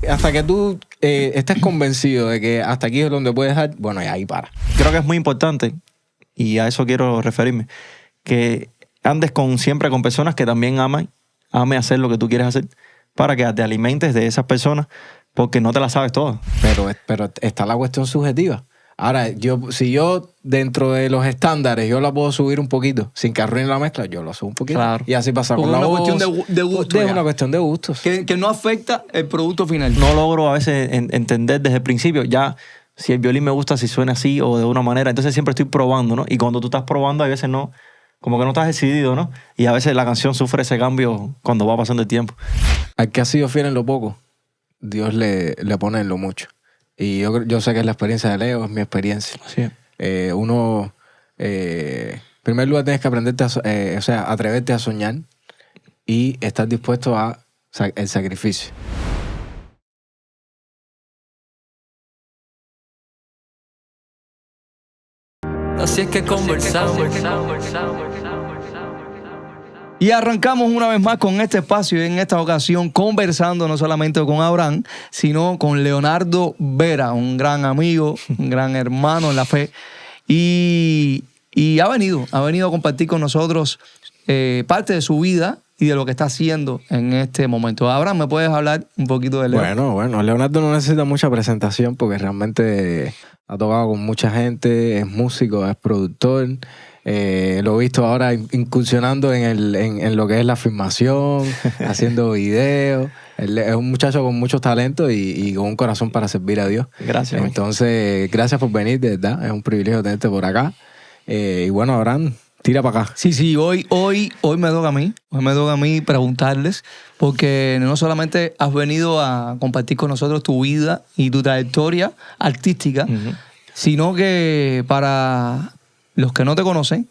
Hasta que tú estés convencido de que hasta aquí es donde puedes dejar, bueno, y ahí para. Creo que es muy importante, y a eso quiero referirme, que andes siempre con personas que también amen hacer lo que tú quieres hacer, para que te alimentes de esas personas, porque no te las sabes todas. Pero está la cuestión subjetiva. Ahora, si yo dentro de los estándares yo la puedo subir un poquito sin que arruine la mezcla, yo la subo un poquito. Claro. Y así pasa Porque con la voz. es una cuestión de gusto. Es una cuestión de gustos. Que no afecta el producto final. No logro a veces entender desde el principio ya si el violín me gusta, si suena así o de una manera. Entonces siempre estoy probando, ¿no? Y cuando tú estás probando, a veces no, como que no estás decidido, ¿no? Y a veces la canción sufre ese cambio cuando va pasando el tiempo. Al que ha sido fiel en lo poco, Dios le pone en lo mucho. Y yo sé que es la experiencia de Leo, es mi experiencia. Sí. En primer lugar tienes que aprenderte atreverte a soñar y estar dispuesto a el sacrificio. Así es que conversamos. Y arrancamos una vez más con este espacio y en esta ocasión conversando no solamente con Abraham, sino con Leonardo Vera, un gran amigo, un gran hermano en la fe. Y ha venido a compartir con nosotros parte de su vida y de lo que está haciendo en este momento. Abraham, ¿me puedes hablar un poquito de Leo? Bueno, Leonardo no necesita mucha presentación porque realmente ha tocado con mucha gente, es músico, es productor. Lo he visto ahora incursionando en lo que es la filmación, haciendo videos. Él es un muchacho con muchos talentos y con un corazón para servir a Dios. Gracias. Entonces, gracias por venir, de verdad. Es un privilegio tenerte por acá. Y bueno, Abraham, tira para acá. Sí, hoy me toca a mí. Hoy me toca a mí preguntarles, porque no solamente has venido a compartir con nosotros tu vida y tu trayectoria artística, sino que para los que no te conocen,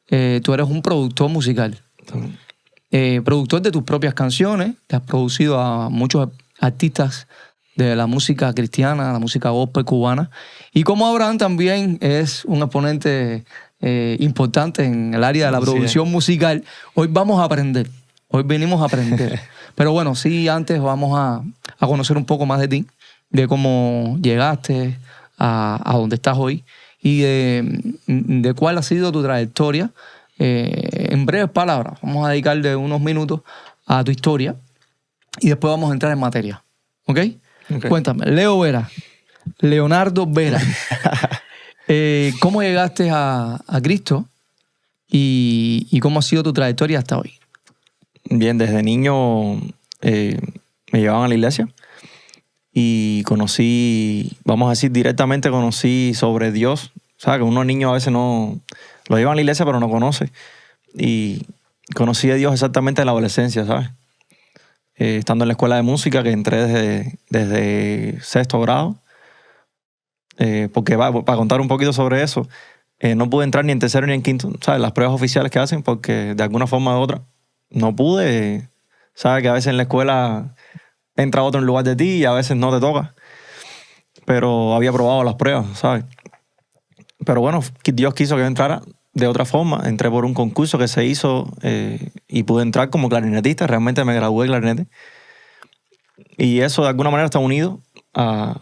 tú eres un productor musical. Productor de tus propias canciones, te has producido a muchos artistas de la música cristiana, la música gospel cubana. Y como Abraham también es un exponente importante en el área de la producción musical, hoy vamos a aprender. Hoy venimos a aprender. Pero bueno, sí, antes vamos a conocer un poco más de ti, de cómo llegaste a donde estás hoy y de cuál ha sido tu trayectoria. En breves palabras, vamos a dedicarle unos minutos a tu historia y después vamos a entrar en materia. ¿Ok? Cuéntame, Leonardo Vera. ¿Cómo llegaste a Cristo y cómo ha sido tu trayectoria hasta hoy? Bien, desde niño me llevaban a la iglesia y conocí sobre Dios. O sea, que unos niños a veces no lo llevan a la iglesia pero no conoce. Y conocí a Dios exactamente en la adolescencia, ¿sabes? Estando en la escuela de música, que entré desde sexto grado. Porque para contar un poquito sobre eso, no pude entrar ni en tercero ni en quinto, ¿sabes? Las pruebas oficiales que hacen, porque de alguna forma u otra no pude. ¿Sabes? Que a veces en la escuela entra otro en lugar de ti y a veces no te toca. Pero había probado las pruebas, ¿sabes? Pero bueno, Dios quiso que yo entrara de otra forma. Entré por un concurso que se hizo y pude entrar como clarinetista. Realmente me gradué de clarinete. Y eso de alguna manera está unido a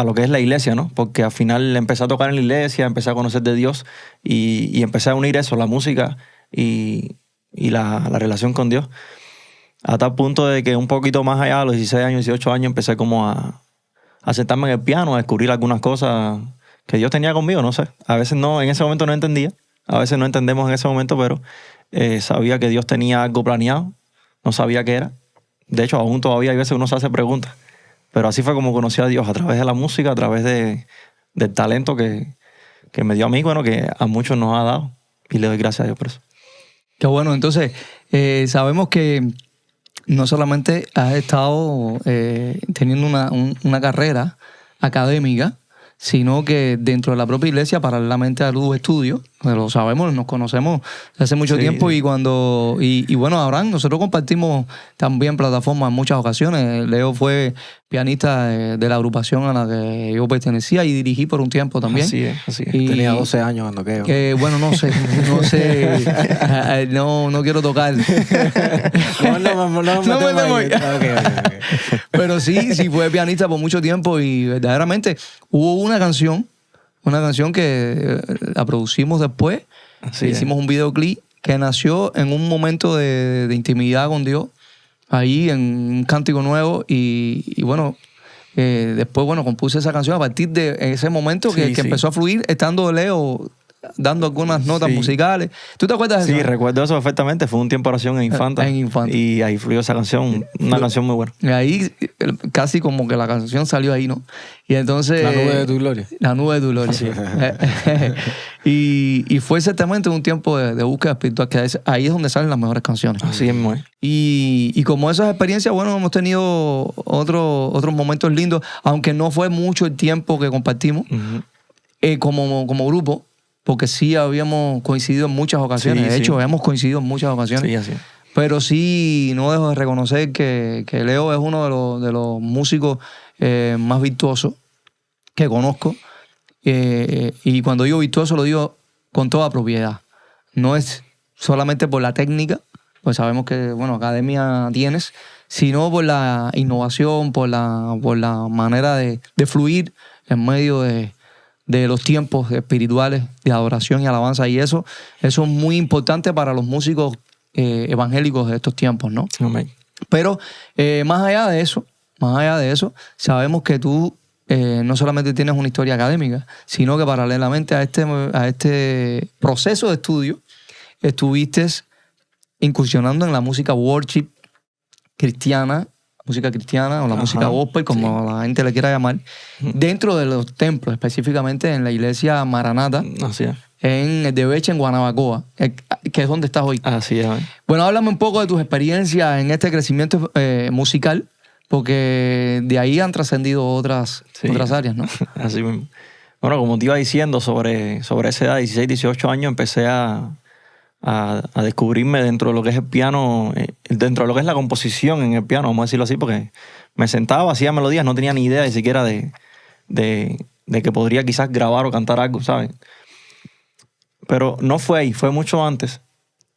lo que es la iglesia, ¿no? Porque al final empecé a tocar en la iglesia, empecé a conocer de Dios y empecé a unir eso, la música y la relación con Dios. A tal punto de que un poquito más allá, a los 16 años, 18 años, empecé como a sentarme en el piano, a descubrir algunas cosas que Dios tenía conmigo, no sé. A veces no, en ese momento no entendía. A veces no entendemos en ese momento, pero sabía que Dios tenía algo planeado. No sabía qué era. De hecho, aún todavía hay veces uno se hace preguntas. Pero así fue como conocí a Dios, a través de la música, a través del talento que me dio a mí, bueno, que a muchos nos ha dado. Y le doy gracias a Dios por eso. Qué bueno. Entonces, sabemos que no solamente has estado teniendo una carrera académica, sino que dentro de la propia iglesia, paralelamente a tus estudios, Lo sabemos, nos conocemos desde hace mucho tiempo y bueno, Abraham, nosotros compartimos también plataformas en muchas ocasiones. Leo fue pianista de la agrupación a la que yo pertenecía y dirigí por un tiempo también. Así es. Y, tenía 12 años cuando quedó. Bueno, no sé, no quiero tocar. No metemos ahí. Okay. Pero sí fue pianista por mucho tiempo y verdaderamente hubo una canción que la producimos después. Hicimos un videoclip que nació en un momento de intimidad con Dios, ahí en un cántico nuevo y bueno, después compuse esa canción a partir de ese momento que empezó a fluir, estando Leo dando algunas notas musicales. ¿Tú te acuerdas de eso? Sí, recuerdo eso perfectamente. Fue un tiempo de oración en Infanta. Y ahí fluyó esa canción, una canción muy buena. Y ahí casi como que la canción salió ahí, ¿no? Y entonces... La nube de tu gloria. La nube de tu gloria. Sí. y fue exactamente un tiempo de búsqueda espiritual, que ahí es donde salen las mejores canciones. Así es, muy. Y como esas experiencias, hemos tenido otros momentos lindos, aunque no fue mucho el tiempo que compartimos como grupo, porque sí habíamos coincidido en muchas ocasiones. De hecho, hemos coincidido en muchas ocasiones. Sí, así. Pero sí, no dejo de reconocer que Leo es uno de los músicos más virtuosos que conozco. Y cuando digo virtuoso, lo digo con toda propiedad. No es solamente por la técnica, pues sabemos que, academia tienes, sino por la innovación, por la manera de fluir en medio de los tiempos espirituales de adoración y alabanza. Y eso es muy importante para los músicos evangélicos de estos tiempos, ¿no? Amén. Pero más allá de eso, sabemos que tú no solamente tienes una historia académica, sino que paralelamente a este proceso de estudio, estuviste incursionando en la música worship cristiana, música cristiana o la música gospel, como la gente le quiera llamar, dentro de los templos, específicamente en la iglesia Maranata, Así es. en el de Beche, en Guanabacoa, que es donde estás hoy. Así es. Bueno, háblame un poco de tus experiencias en este crecimiento musical, porque de ahí han trascendido otras áreas, ¿no? Así mismo. Bueno, como te iba diciendo, sobre esa edad, 16, 18 años, empecé a descubrirme dentro de lo que es el piano, dentro de lo que es la composición en el piano, vamos a decirlo así, porque me sentaba, hacía melodías, no tenía ni idea ni siquiera de que podría quizás grabar o cantar algo, ¿sabes? Pero no fue ahí, fue mucho antes,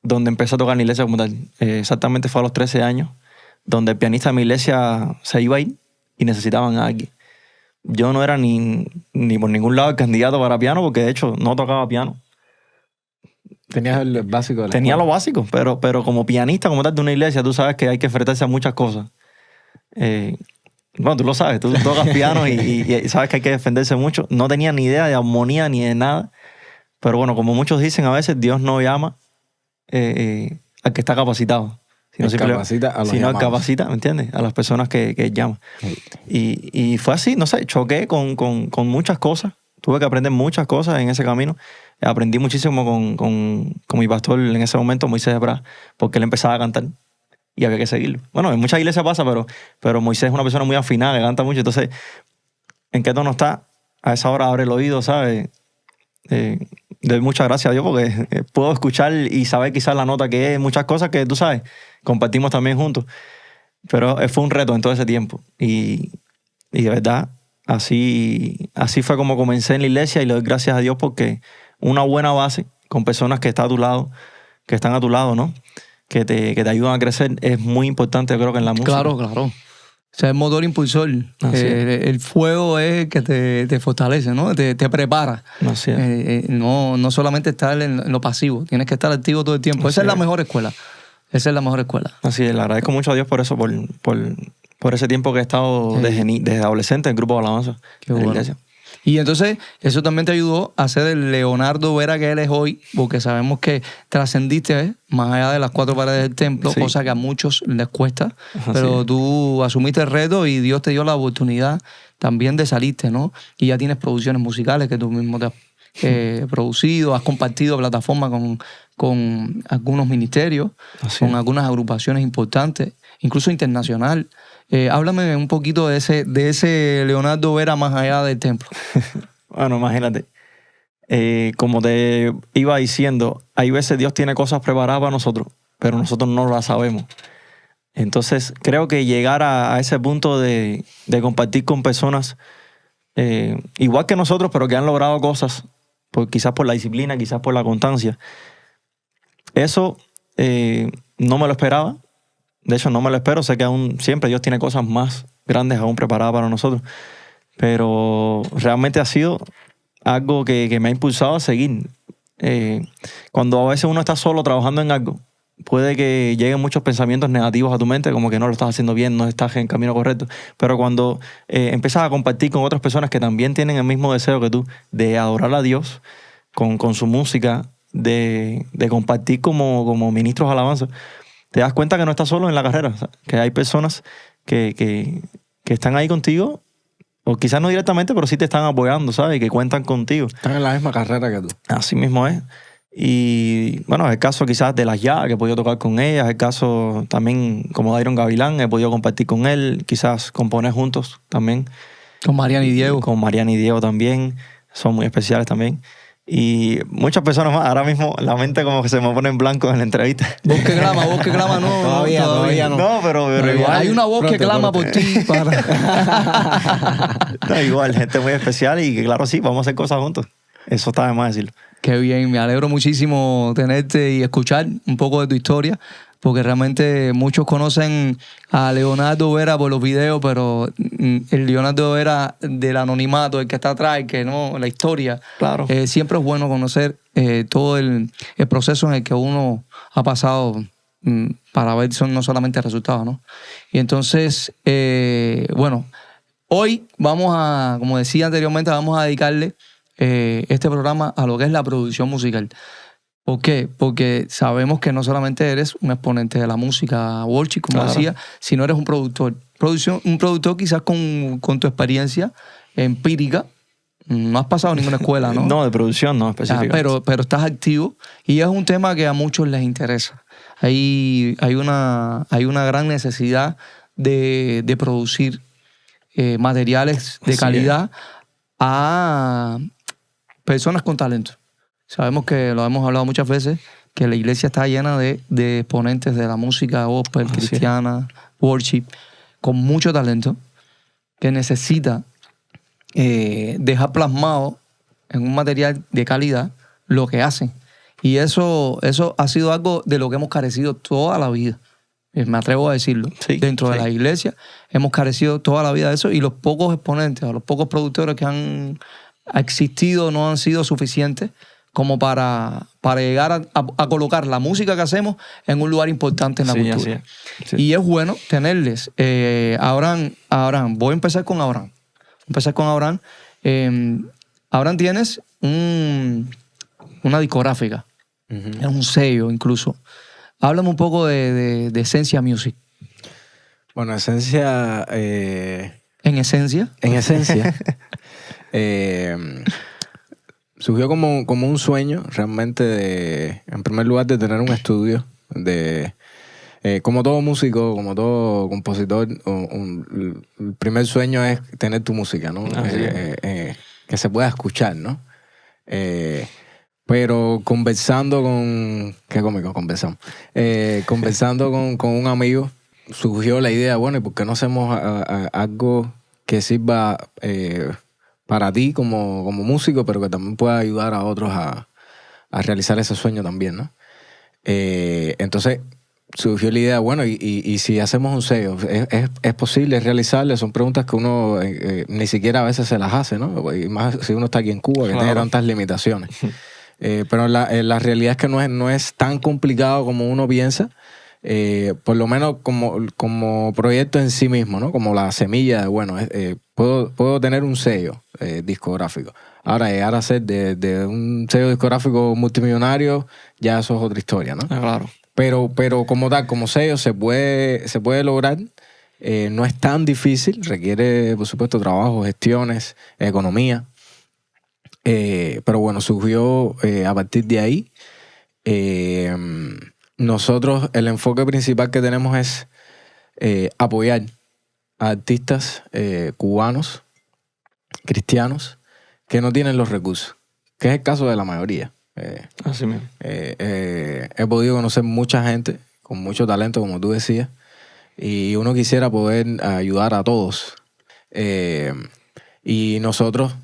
donde empecé a tocar en la iglesia como tal. Exactamente fue a los 13 años, donde el pianista de mi iglesia se iba a ir y necesitaban a alguien. Yo no era ni por ningún lado el candidato para piano, porque de hecho no tocaba piano. Tenías el básico de la Tenía escuela. lo básico, pero como pianista, como tal de una iglesia, tú sabes que hay que enfrentarse a muchas cosas. Bueno, tú lo sabes, tú tocas piano y sabes que hay que defenderse mucho. No tenía ni idea de armonía ni de nada. Pero bueno, como muchos dicen a veces, Dios no llama al que está capacitado. Sino capacita a los llamados. capacita, ¿me entiendes? A las personas que llama. Y fue así, no sé, choqué con muchas cosas. Tuve que aprender muchas cosas en ese camino. Aprendí muchísimo con mi pastor en ese momento, Moisés Ebra, porque él empezaba a cantar y había que seguirlo. Bueno, en muchas iglesias pasa, pero Moisés es una persona muy afinada, que canta mucho. Entonces, ¿en qué tono está? A esa hora abre el oído, ¿sabes? Doy muchas gracias a Dios porque puedo escuchar y saber quizás la nota que es, muchas cosas que tú sabes, compartimos también juntos. Pero fue un reto en todo ese tiempo. Y de verdad, así fue como comencé en la iglesia y le doy gracias a Dios porque una buena base con personas que están a tu lado, ¿no? Que te ayudan a crecer es muy importante, yo creo que en la música. Claro. O sea, el motor impulsor. El fuego es el que te fortalece, ¿no? Te prepara. Así es. No solamente estar en lo pasivo, tienes que estar activo todo el tiempo. Esa es la mejor escuela. Así es, le agradezco mucho a Dios por eso, por ese tiempo que he estado desde adolescente en el grupo de alabanza de la iglesia. Y entonces eso también te ayudó a ser el Leonardo Vera que eres hoy, porque sabemos que trascendiste más allá de las cuatro paredes del templo, cosa que a muchos les cuesta, pero tú asumiste el reto y Dios te dio la oportunidad también de salirte, ¿no? Y ya tienes producciones musicales que tú mismo te has producido, has compartido plataforma con algunos ministerios, con algunas agrupaciones importantes, incluso internacional. Háblame un poquito de ese Leonardo Vera más allá del templo. Bueno, imagínate. como te iba diciendo, hay veces Dios tiene cosas preparadas para nosotros, pero nosotros no las sabemos. Entonces, creo que llegar a ese punto de compartir con personas igual que nosotros, pero que han logrado cosas, quizás por la disciplina, quizás por la constancia, eso no me lo esperaba. De hecho, no me lo espero. Sé que aún siempre Dios tiene cosas más grandes aún preparadas para nosotros. Pero realmente ha sido algo que me ha impulsado a seguir. Cuando a veces uno está solo trabajando en algo, puede que lleguen muchos pensamientos negativos a tu mente, como que no lo estás haciendo bien, no estás en el camino correcto. Pero cuando empiezas a compartir con otras personas que también tienen el mismo deseo que tú de adorar a Dios con su música, de compartir como ministros de alabanza, te das cuenta que no estás solo en la carrera, ¿sabes? Que hay personas que están ahí contigo, o quizás no directamente, pero sí te están apoyando, ¿sabes? Y que cuentan contigo. Están en la misma carrera que tú. Así mismo es. Y bueno, es el caso quizás de las Ya, que he podido tocar con ellas, el caso también como Dairon Gavilán, he podido compartir con él, quizás componer juntos también. Con Mariana y Diego. Con Mariana y Diego también, son muy especiales también. Y muchas personas más. Ahora mismo la mente como que se me pone en blanco en la entrevista. Voz que clama, no. Todavía no. No, pero igual. Hay una voz que clama por ti. No, igual, gente muy especial y que claro, sí, vamos a hacer cosas juntos. Eso está de más decirlo. Qué bien, me alegro muchísimo tenerte y escuchar un poco de tu historia, porque realmente muchos conocen a Leonardo Vera por los videos, pero el Leonardo Vera del anonimato, el que está atrás, el que no, la historia. Claro. Siempre es bueno conocer todo el proceso en el que uno ha pasado para ver no solamente resultados, ¿no? Y entonces, bueno, hoy vamos a, como decía anteriormente, vamos a dedicarle este programa a lo que es la producción musical. ¿Por qué? Porque sabemos que no solamente eres un exponente de la música worship, como decía, sino eres un productor. Un productor quizás con tu experiencia empírica. No has pasado ninguna escuela, ¿no? No, de producción no específicamente. Pero estás activo y es un tema que a muchos les interesa. Hay una gran necesidad de producir materiales de calidad a personas con talento. Sabemos que lo hemos hablado muchas veces, que la iglesia está llena de exponentes de la música gospel, cristiana, worship, con mucho talento, que necesita dejar plasmado en un material de calidad lo que hacen. Y eso ha sido algo de lo que hemos carecido toda la vida. Me atrevo a decirlo. Sí, Dentro de la iglesia hemos carecido toda la vida de eso, y los pocos exponentes, o los pocos productores que han existido no han sido suficientes como para llegar a colocar la música que hacemos en un lugar importante en la cultura. Sí. Y es bueno tenerles. Abraham, voy a empezar con Abraham. Abraham, tienes una discográfica, es un sello incluso. Háblame un poco de Esencia Music. Bueno, Esencia... ¿En esencia? En esencia. Surgió como un sueño realmente, en primer lugar, de tener un estudio. Como todo músico, como todo compositor, el primer sueño es tener tu música, ¿no? Que se pueda escuchar, ¿no? Pero conversando con... Qué cómico, conversamos. Conversando con un amigo, surgió la idea, bueno, ¿y por qué no hacemos algo que sirva para ti como músico, pero que también pueda ayudar a otros a realizar ese sueño también, ¿no? Entonces surgió la idea, bueno, y si hacemos un sello, ¿es posible realizarle? Son preguntas que uno ni siquiera a veces se las hace, ¿no? Y más si uno está aquí en Cuba, que tiene tantas limitaciones. Pero la realidad es que no es tan complicado como uno piensa. Por lo menos como proyecto en sí mismo, ¿no? Como la semilla de, bueno, puedo tener un sello discográfico. Ahora, llegar a ser de un sello discográfico multimillonario, ya eso es otra historia, ¿no? Claro. Pero como tal, como sello, se puede lograr. No es tan difícil, requiere, por supuesto, trabajo, gestiones, economía. Pero bueno, surgió a partir de ahí. Nosotros, el enfoque principal que tenemos es apoyar a artistas cubanos, cristianos, que no tienen los recursos, que es el caso de la mayoría. Así mismo. He podido conocer mucha gente con mucho talento, como tú decías, y uno quisiera poder ayudar a todos. Y nosotros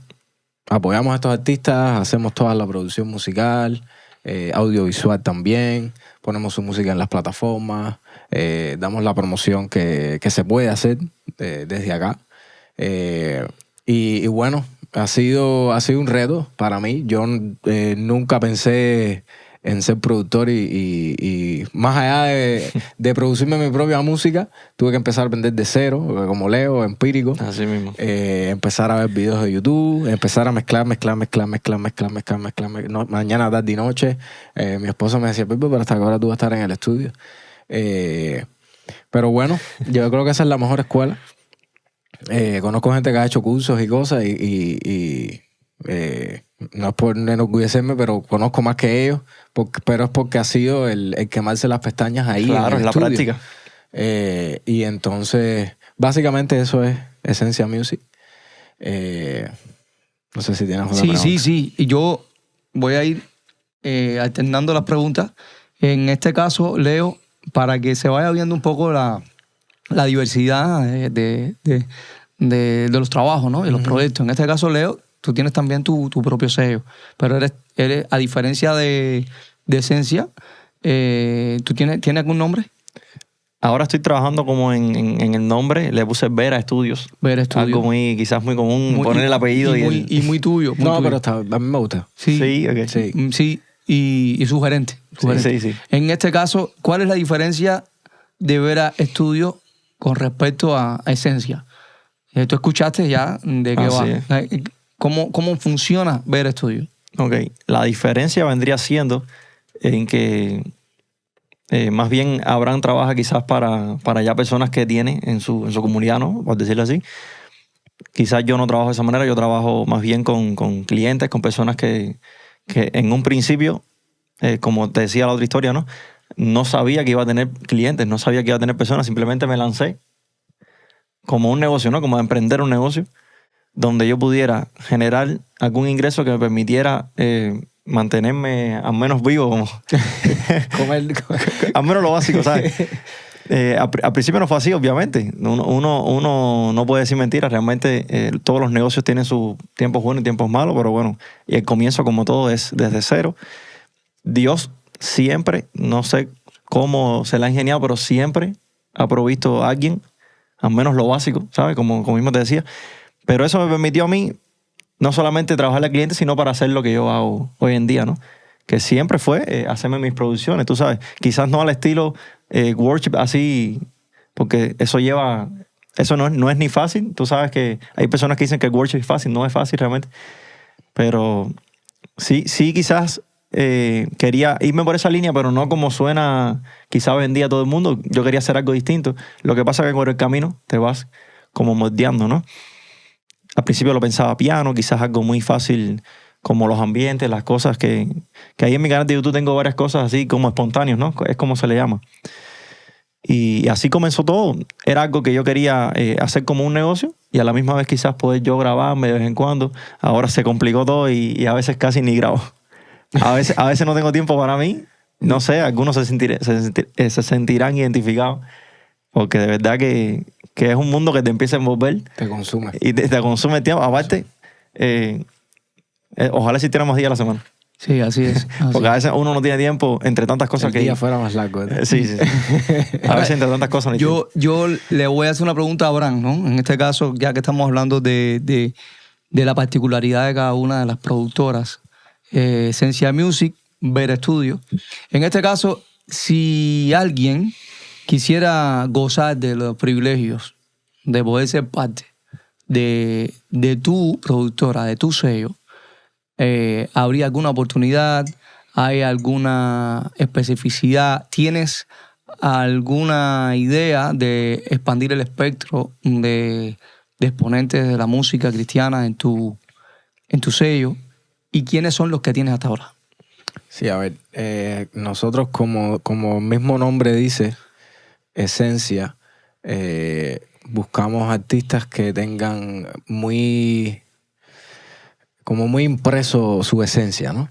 apoyamos a estos artistas, hacemos toda la producción musical, audiovisual también, ponemos su música en las plataformas, damos la promoción que se puede hacer desde acá. Y bueno, ha sido un reto para mí. Yo nunca pensé en ser productor y más allá de producirme mi propia música, tuve que empezar a aprender de cero, como Leo, empírico. Así mismo. Empezar a ver videos de YouTube, empezar a mezclar, mañana, tarde y noche. Mi esposo me decía, Pipo, pero hasta ahora tú vas a estar en el estudio. Pero bueno, yo creo que esa es la mejor escuela. Conozco gente que ha hecho cursos y cosas y no es por enorgullecerme, pero conozco más que ellos, pero es porque ha sido el quemarse las pestañas ahí. Claro, en el es la estudio. práctica. Y entonces, básicamente eso es Esencia Music. No sé si tienes una pregunta. Sí. Y yo voy a ir alternando las preguntas. En este caso, Leo, para que se vaya viendo un poco la diversidad de los trabajos, ¿no? Y los proyectos. En este caso, Leo, tú tienes también tu propio sello, pero eres a diferencia de Esencia, ¿tú tienes algún nombre? Ahora estoy trabajando como en el nombre, le puse Vera Studios. Vera Studios. Algo quizás muy común, poner el apellido y muy tuyo. Muy No, tuyo. pero a mí me gusta. Sí, ok. Sí. Y sugerente. Sí. En este caso, ¿cuál es la diferencia de Vera Studios con respecto a Esencia? Tú escuchaste ya de qué va. Sí. ¿Cómo funciona Vera Studios? Ok, la diferencia vendría siendo en que más bien Abraham trabaja quizás para ya personas que tiene en su comunidad, ¿no? Por decirlo así. Quizás yo no trabajo de esa manera, yo trabajo más bien con clientes, con personas que en un principio, como te decía la otra historia, ¿no? No sabía que iba a tener clientes, no sabía que iba a tener personas, simplemente me lancé como un negocio, ¿no? Como emprender un negocio donde yo pudiera generar algún ingreso que me permitiera mantenerme al menos vivo, como al menos lo básico, ¿sabes? Al principio no fue así, obviamente. Uno no puede decir mentiras. Realmente todos los negocios tienen sus tiempos buenos y tiempos malos, pero bueno, y el comienzo, como todo, es desde cero. Dios siempre, no sé cómo se la ha ingeniado, pero siempre ha provisto a alguien, al menos lo básico, ¿sabes? Como mismo te decía. Pero eso me permitió a mí no solamente trabajar al cliente, sino para hacer lo que yo hago hoy en día, ¿no? Que siempre fue hacerme mis producciones, tú sabes. Quizás no al estilo worship así, porque eso no es ni fácil. Tú sabes que hay personas que dicen que el worship es fácil, no es fácil realmente. Pero sí quizás quería irme por esa línea, pero no como suena quizás hoy en día todo el mundo. Yo quería hacer algo distinto. Lo que pasa es que por el camino te vas como moldeando, ¿no? Al principio lo pensaba piano, quizás algo muy fácil como los ambientes, las cosas que ahí en mi canal de YouTube tengo varias cosas así como espontáneos, ¿no? Es como se le llama. Y así comenzó todo. Era algo que yo quería hacer como un negocio y a la misma vez quizás poder yo grabarme de vez en cuando. Ahora se complicó todo y a veces casi ni grabo. A veces no tengo tiempo para mí. No sé, algunos se sentirán identificados porque de verdad que es un mundo que te empieza a envolver. Te consume. Y te consume el tiempo. Aparte, ojalá existiéramos días a la semana. Sí, así es. Porque a veces uno no tiene tiempo entre tantas cosas el día fuera más largo. Sí. A veces entre tantas cosas no hay tiempo. Yo le voy a hacer una pregunta a Abraham, ¿no? En este caso, ya que estamos hablando de la particularidad de cada una de las productoras. Esencia Music, Vera Studio. En este caso, si alguien quisiera gozar de los privilegios de poder ser parte de tu productora, de tu sello, ¿habría alguna oportunidad? ¿Hay alguna especificidad? ¿Tienes alguna idea de expandir el espectro de exponentes de la música cristiana en tu sello? ¿Y quiénes son los que tienes hasta ahora? Sí, a ver, nosotros como mismo nombre dice, Esencia, buscamos artistas que tengan como muy impreso su esencia, ¿no?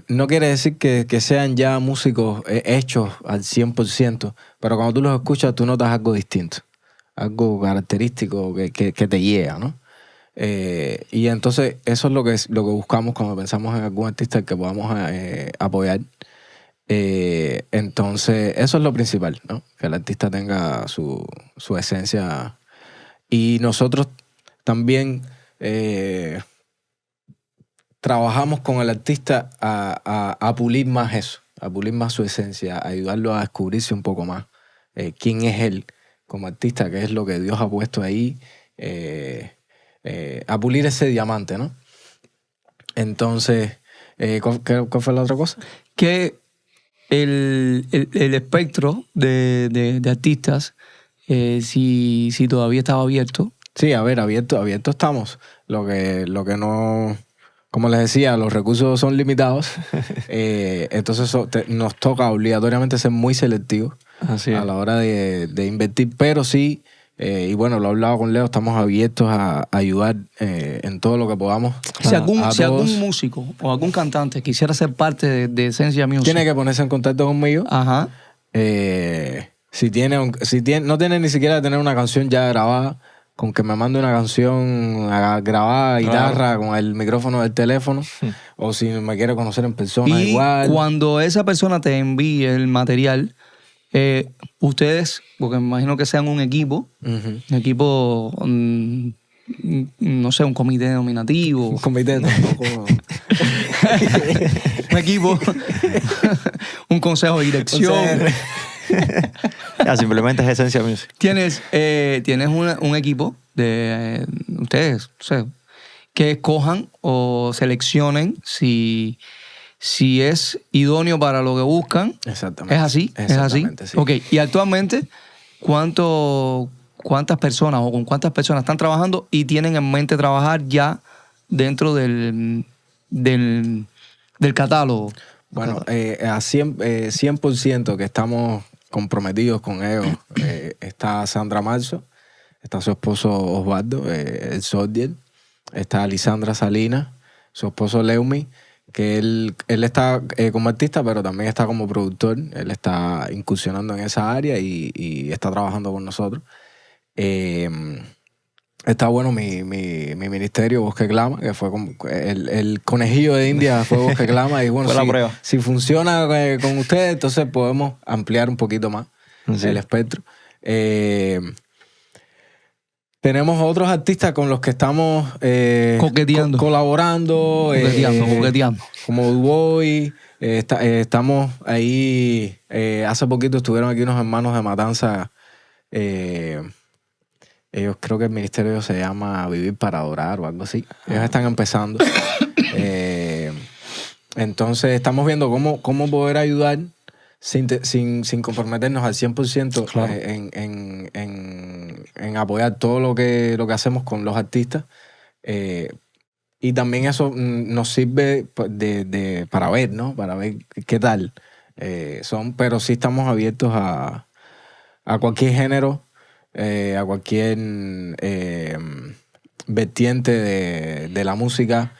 No quiere decir que sean ya músicos hechos al 100%, pero cuando tú los escuchas tú notas algo distinto, algo característico que te llega, ¿no? Y entonces eso es lo que buscamos cuando pensamos en algún artista que podamos apoyar. Entonces eso es lo principal, ¿no? Que el artista tenga su esencia. Y nosotros también trabajamos con el artista a pulir más eso, a pulir más su esencia, a ayudarlo a descubrirse un poco más quién es él como artista, qué es lo que Dios ha puesto ahí, a pulir ese diamante, ¿no? Entonces, ¿cuál fue la otra cosa? Que el espectro de artistas, si todavía estaba abierto. Sí, a ver, abierto estamos. Lo que no... Como les decía, los recursos son limitados. Entonces nos toca obligatoriamente ser muy selectivos a la hora de invertir. Pero sí, y bueno, lo he hablado con Leo, estamos abiertos a ayudar en todo lo que podamos. Si algún músico o algún cantante quisiera ser parte de Esencia Music, tiene que ponerse en contacto conmigo. Ajá. Si no tiene ni siquiera tener una canción ya grabada, con que me mande una canción grabada, guitarra, con el micrófono del teléfono, o si me quiere conocer en persona, igual. Y cuando esa persona te envíe el material, ustedes, porque me imagino que sean un equipo, un equipo, no sé, un comité nominativo. Un comité tampoco. Un equipo, un consejo de dirección. Simplemente es Esencia Music. Tienes un equipo de ustedes, o sea, que escojan o seleccionen si es idóneo para lo que buscan. Exactamente. ¿Es así? ¿Es así? Sí. Ok, y actualmente, ¿cuántas personas o con cuántas personas están trabajando y tienen en mente trabajar ya dentro del catálogo? Bueno, a 100% que estamos comprometidos con ellos. Está Sandra Marzo, está su esposo Osvaldo, el Soldier, está Lisandra Salinas, su esposo Leumi, que él está como artista, pero también está como productor. Él está incursionando en esa área y está trabajando con nosotros. Está bueno mi ministerio, Bosque Clama, que fue como el conejillo de India fue Bosque Clama. Y bueno, si funciona con ustedes, entonces podemos ampliar un poquito más el espectro. Tenemos otros artistas con los que estamos coqueteando. Colaborando. Coqueteando. Como Dubois. Estamos ahí. Hace poquito estuvieron aquí unos hermanos de Matanza. Ellos creo que el ministerio se llama Vivir para Adorar o algo así. Ellos están empezando. Entonces estamos viendo cómo poder ayudar sin comprometernos al 100% claro. en apoyar todo lo que hacemos con los artistas. Y también eso nos sirve para ver, ¿no? Para ver qué tal pero sí estamos abiertos a cualquier género, a cualquier vertiente de la música.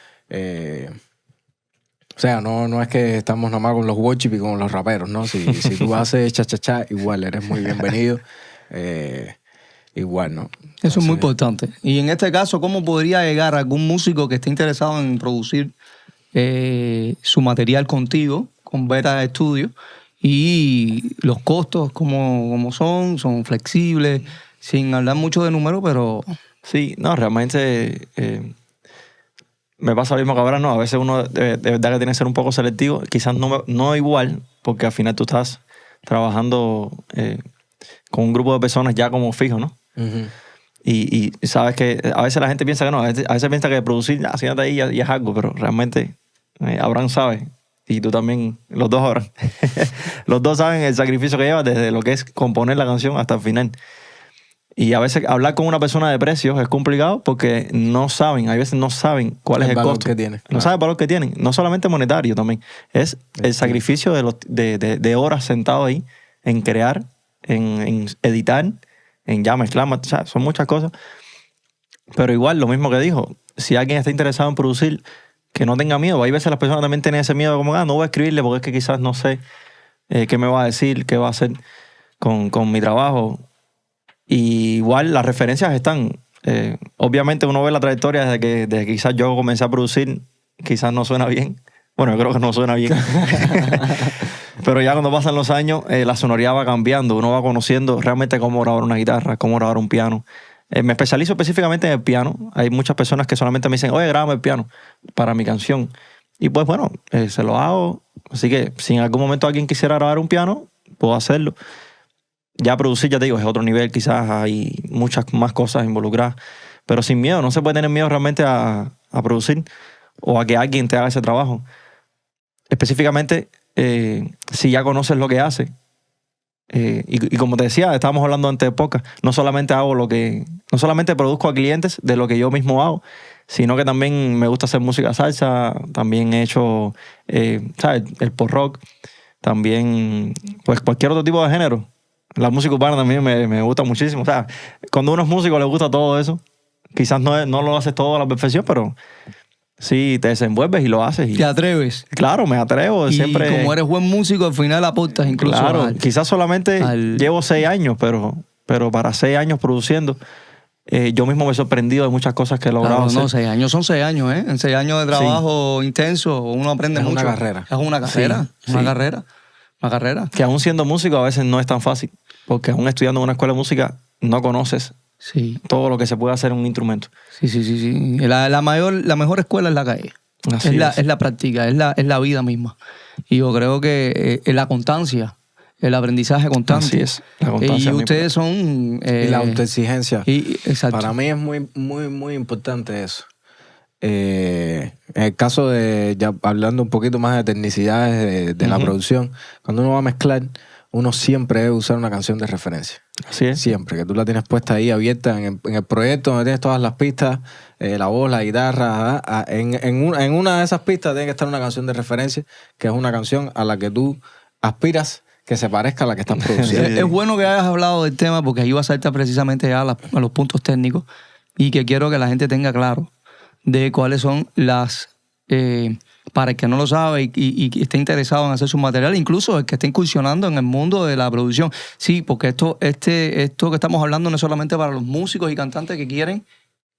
O sea, no es que estamos nomás con los worship y con los raperos, ¿no? Si tú haces cha-cha-cha, igual eres muy bienvenido. Igual, ¿no? Eso es muy importante. Y en este caso, ¿cómo podría llegar algún músico que esté interesado en producir su material contigo, con Beta Studio? Y los costos, ¿cómo son flexibles, sin hablar mucho de números, pero... Sí, no, realmente me pasa lo mismo que ahora, no. A veces uno de verdad que tiene que ser un poco selectivo. Quizás no igual, porque al final tú estás trabajando con un grupo de personas ya como fijo, ¿no? Uh-huh. Y sabes que a veces la gente piensa que no, a veces piensa que producir, haciéndote ahí ya es algo, pero realmente Abraham sabe, y tú también, los dos Abraham. Los dos saben el sacrificio que lleva desde lo que es componer la canción hasta el final. Y a veces hablar con una persona de precios es complicado porque hay veces no saben cuál es el costo que tiene. No saben el valor que tienen, no solamente monetario también, es el sacrificio de horas sentado ahí en crear, en editar, en ya mezclar, o sea, son muchas cosas. Pero igual, lo mismo que dijo, si alguien está interesado en producir, que no tenga miedo. Hay veces las personas también tienen ese miedo, como, no voy a escribirle porque es que quizás no sé qué me va a decir, qué va a hacer con mi trabajo. Y igual las referencias están. Obviamente uno ve la trayectoria desde que quizás yo comencé a producir, quizás no suena bien. Bueno, yo creo que no suena bien. Pero ya cuando pasan los años, la sonoridad va cambiando. Uno va conociendo realmente cómo grabar una guitarra, cómo grabar un piano. Me especializo específicamente en el piano. Hay muchas personas que solamente me dicen, oye, grábame el piano para mi canción. Y pues bueno, se lo hago. Así que si en algún momento alguien quisiera grabar un piano, puedo hacerlo. Ya producir, ya te digo, es otro nivel. Quizás hay muchas más cosas involucradas. Pero sin miedo, no se puede tener miedo realmente a producir o a que alguien te haga ese trabajo. Específicamente, si ya conoces lo que hace. Y como te decía, estábamos hablando antes de podcast, no solamente produzco a clientes de lo que yo mismo hago, sino que también me gusta hacer música salsa, también he hecho ¿sabes? El post-rock, también pues cualquier otro tipo de género. La música urbana también me gusta muchísimo. O sea, cuando uno es músico le gusta todo eso. Quizás no lo haces todo a la perfección, pero sí te desenvuelves y lo haces. ¿Te atreves? Claro, me atrevo. Y siempre, como eres buen músico, al final aportas incluso. Claro, quizás solamente llevo 6 años, pero para 6 años produciendo, yo mismo me he sorprendido de muchas cosas que he logrado hacer. 6 años son 6 años, ¿eh? En 6 años de trabajo intenso, uno aprende mucho. Es una carrera. Es una carrera, una carrera. Que aún siendo músico a veces no es tan fácil, porque aún estudiando en una escuela de música no conoces todo lo que se puede hacer en un instrumento. Sí. La mejor escuela es la calle. Es la práctica, es la vida misma. Y yo creo que es la constancia, el aprendizaje constante. Así es, la constancia. Y ustedes son... y la autoexigencia. Exacto. Para mí es muy, muy, muy importante eso. En el caso de, ya hablando un poquito más de tecnicidades de la producción, cuando uno va a mezclar, uno siempre debe usar una canción de referencia. Así es. Siempre, que tú la tienes puesta ahí abierta en el proyecto donde tienes todas las pistas, la voz, la guitarra. En una de esas pistas tiene que estar una canción de referencia, que es una canción a la que tú aspiras que se parezca a la que estás produciendo. Es bueno que hayas hablado del tema porque ahí va a saltar precisamente ya a los puntos técnicos y que quiero que la gente tenga claro de cuáles son las... para el que no lo sabe y esté interesado en hacer su material, incluso el que esté incursionando en el mundo de la producción. Sí, porque esto que estamos hablando no es solamente para los músicos y cantantes que quieren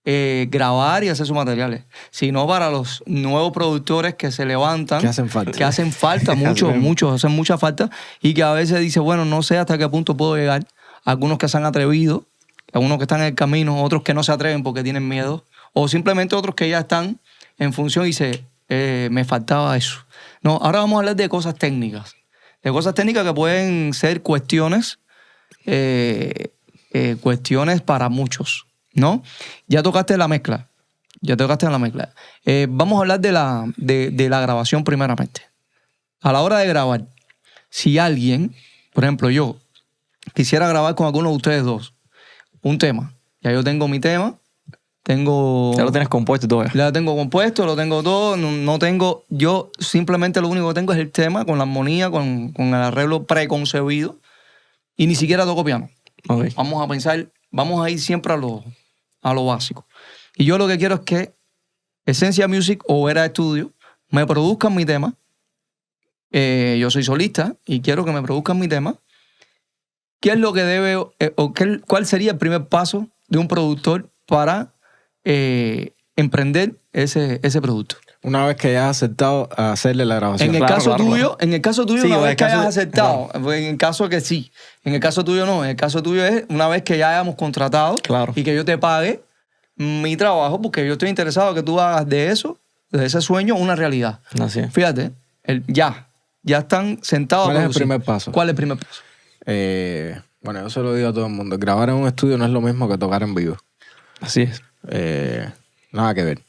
grabar y hacer sus materiales, sino para los nuevos productores que se levantan. Que hacen falta. Que hacen falta, muchos hacen mucha falta y que a veces dice, bueno, no sé hasta qué punto puedo llegar. Algunos que se han atrevido, algunos que están en el camino, otros que no se atreven porque tienen miedo, o simplemente otros que ya están en función y me faltaba eso. No, ahora vamos a hablar de cosas técnicas. De cosas técnicas que pueden ser cuestiones para muchos, ¿no? Ya tocaste la mezcla. Vamos a hablar de la grabación primeramente. A la hora de grabar, si alguien, por ejemplo yo, quisiera grabar con alguno de ustedes dos un tema, ya yo tengo mi tema, ya lo tienes compuesto y todo. Ya lo tengo compuesto, lo tengo todo. No tengo... Yo simplemente lo único que tengo es el tema con la armonía, con el arreglo preconcebido. Y ni siquiera toco piano. Okay. Vamos a pensar... Vamos a ir siempre a lo básico. Y yo lo que quiero es que Esencia Music o Era Studio me produzcan mi tema. Yo soy solista y quiero que me produzcan mi tema. ¿Qué es lo que debe... cuál sería el primer paso de un productor para... emprender ese producto? Una vez que hayas aceptado hacerle la grabación. En el caso tuyo, sí, una vez que hayas aceptado. Claro. En el caso que sí. En el caso tuyo no. En el caso tuyo es una vez que ya hayamos contratado y que yo te pague mi trabajo, porque yo estoy interesado en que tú hagas de eso, de ese sueño, una realidad. Así es. Fíjate, ya están sentados. ¿Cuál es el primer paso? ¿Cuál es el primer paso? Bueno, yo se lo digo a todo el mundo. Grabar en un estudio no es lo mismo que tocar en vivo. Así es. Nada que ver.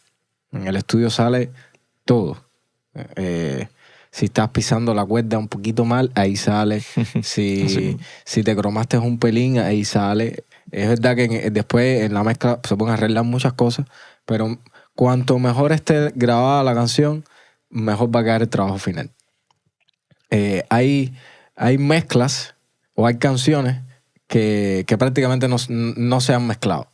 En el estudio sale todo. Si estás pisando la cuerda un poquito mal, ahí sale. Si te cromaste un pelín, ahí sale. Es verdad que después en la mezcla se pueden arreglar muchas cosas, pero cuanto mejor esté grabada la canción, mejor va a quedar el trabajo final. Hay mezclas o hay canciones que prácticamente no se han mezclado.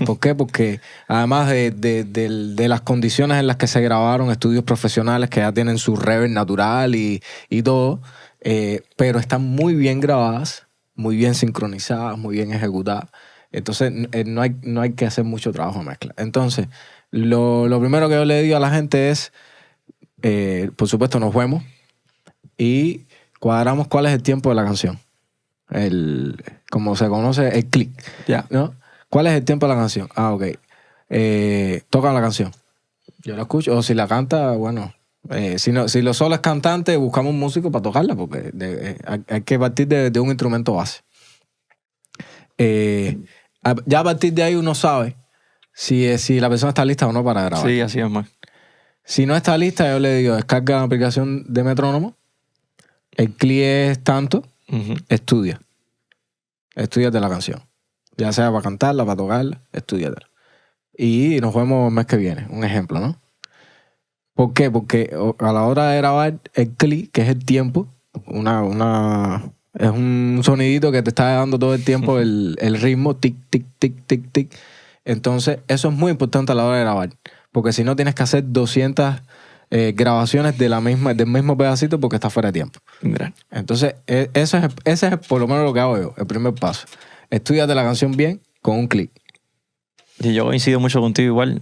¿Por qué? Porque además de las condiciones en las que se grabaron, estudios profesionales que ya tienen su reverb natural y todo, pero están muy bien grabadas, muy bien sincronizadas, muy bien ejecutadas. Entonces no hay que hacer mucho trabajo de mezcla. Entonces, lo primero que yo le digo a la gente es, por supuesto, nos vemos y cuadramos cuál es el tiempo de la canción. Como se conoce, el click. Ya. ¿No? ¿Cuál es el tiempo de la canción? Ah, ok. Toca la canción. Yo la escucho. O si la canta, bueno. Si lo solo es cantante, buscamos un músico para tocarla, porque hay que partir de un instrumento base. Ya a partir de ahí uno sabe si la persona está lista o no para grabar. Sí, así es, man. Si no está lista, yo le digo, descarga la aplicación de metrónomo. El clic es tanto. Ujú. Estudiate la canción. Ya sea para cantarla, para tocarla, estudiatela. Y nos vemos el mes que viene. Un ejemplo, ¿no? ¿Por qué? Porque a la hora de grabar el clic, que es el tiempo, es un sonidito que te está dando todo el tiempo el ritmo, tic, tic, tic, tic, tic. Entonces, eso es muy importante a la hora de grabar. Porque si no, tienes que hacer 200 grabaciones del mismo pedacito porque está fuera de tiempo. Mira. Entonces, ese es por lo menos lo que hago yo, el primer paso. Estudiate la canción bien con un clic. Y yo coincido mucho contigo igual.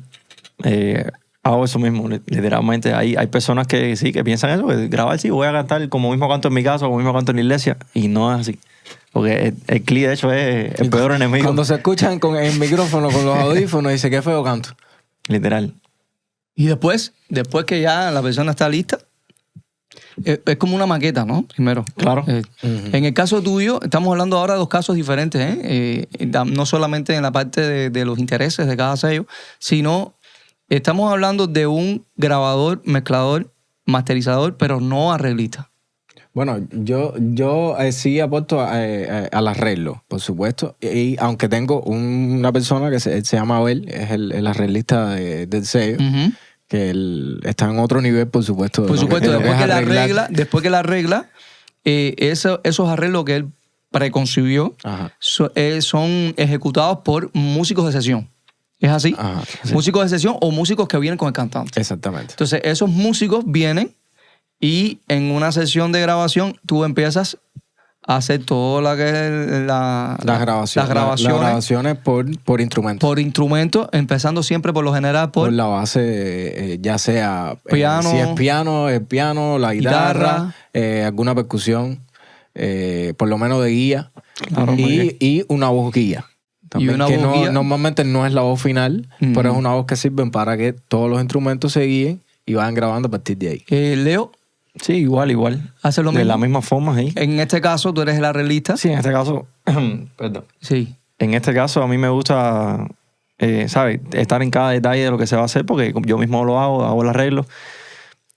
Hago eso mismo, literalmente. Hay personas que sí, que piensan eso, que grabar sí, voy a cantar como mismo canto en mi casa, como mismo canto en la iglesia, y no es así. Porque el clic, de hecho, es el peor enemigo. Cuando se escuchan con el micrófono, con los audífonos, dice, qué feo canto. Literal. Y después que ya la persona está lista, es como una maqueta, ¿no? Primero. Claro. En el caso tuyo, estamos hablando ahora de dos casos diferentes, ¿eh? No solamente en la parte de los intereses de cada sello, sino estamos hablando de un grabador, mezclador, masterizador, pero no arreglista. Bueno, yo sí aporto al arreglo, por supuesto. Y aunque tengo una persona que se llama Abel, es el arreglista del sello, que él está en otro nivel, por supuesto. Por supuesto, después que la arregla, esos arreglos que él preconcibió son ejecutados por músicos de sesión. ¿Es así? Ajá, sí. Músicos de sesión o músicos que vienen con el cantante. Exactamente. Entonces, esos músicos vienen y en una sesión de grabación tú empiezas a hacer todo lo que es las grabaciones por instrumento. Por instrumento, empezando siempre por lo general por la base, ya sea piano, si es piano, el piano, la guitarra. Alguna percusión, por lo menos de guía. Claro, y una voz guía. También, y una que voz guía. Normalmente no es la voz final, pero es una voz que sirve para que todos los instrumentos se guíen y vayan grabando a partir de ahí. Leo, Sí, igual. hace lo mismo. De la misma forma, sí. En este caso, tú eres el arreglista. Sí, en este caso, perdón. Sí. En este caso, a mí me gusta, ¿sabes? Estar en cada detalle de lo que se va a hacer, porque yo mismo lo hago el arreglo.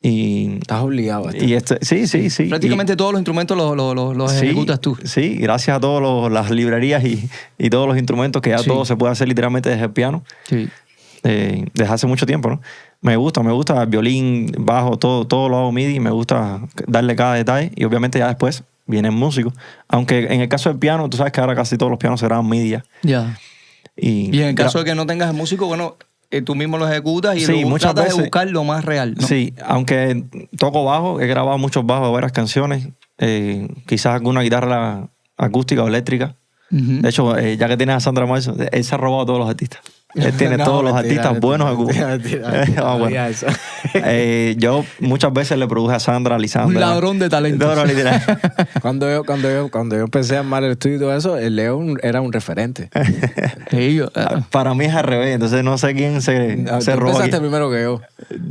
Y Estás obligado a esto. Sí. Prácticamente todos los instrumentos los ejecutas tú. Sí, gracias a todas las librerías y todos los instrumentos, que ya todo se puede hacer literalmente desde el piano. Sí. Desde hace mucho tiempo, ¿no? Me gusta el violín, bajo, todo lo hago MIDI, me gusta darle cada detalle y obviamente ya después vienen músicos. Aunque en el caso del piano, tú sabes que ahora casi todos los pianos se graban MIDI ya. Ya. Y en el caso de que no tengas el músico, bueno, tú mismo lo ejecutas y sí, muchas tratas veces, de buscar lo más real, ¿no? Sí, aunque toco bajo, he grabado muchos bajos de varias canciones, quizás alguna guitarra acústica o eléctrica. De hecho, ya que tienes a Sandra Marzo, él se ha robado a todos los artistas. Él tiene todos los artistas buenos. Yo muchas veces le produje a Sandra, a Lisandra. Un ladrón de talento. No, literal. Cuando yo empecé a armar el estudio y todo eso, el Leo era un referente. Para mí es al revés, entonces no sé quién se robó. Empezaste primero que yo.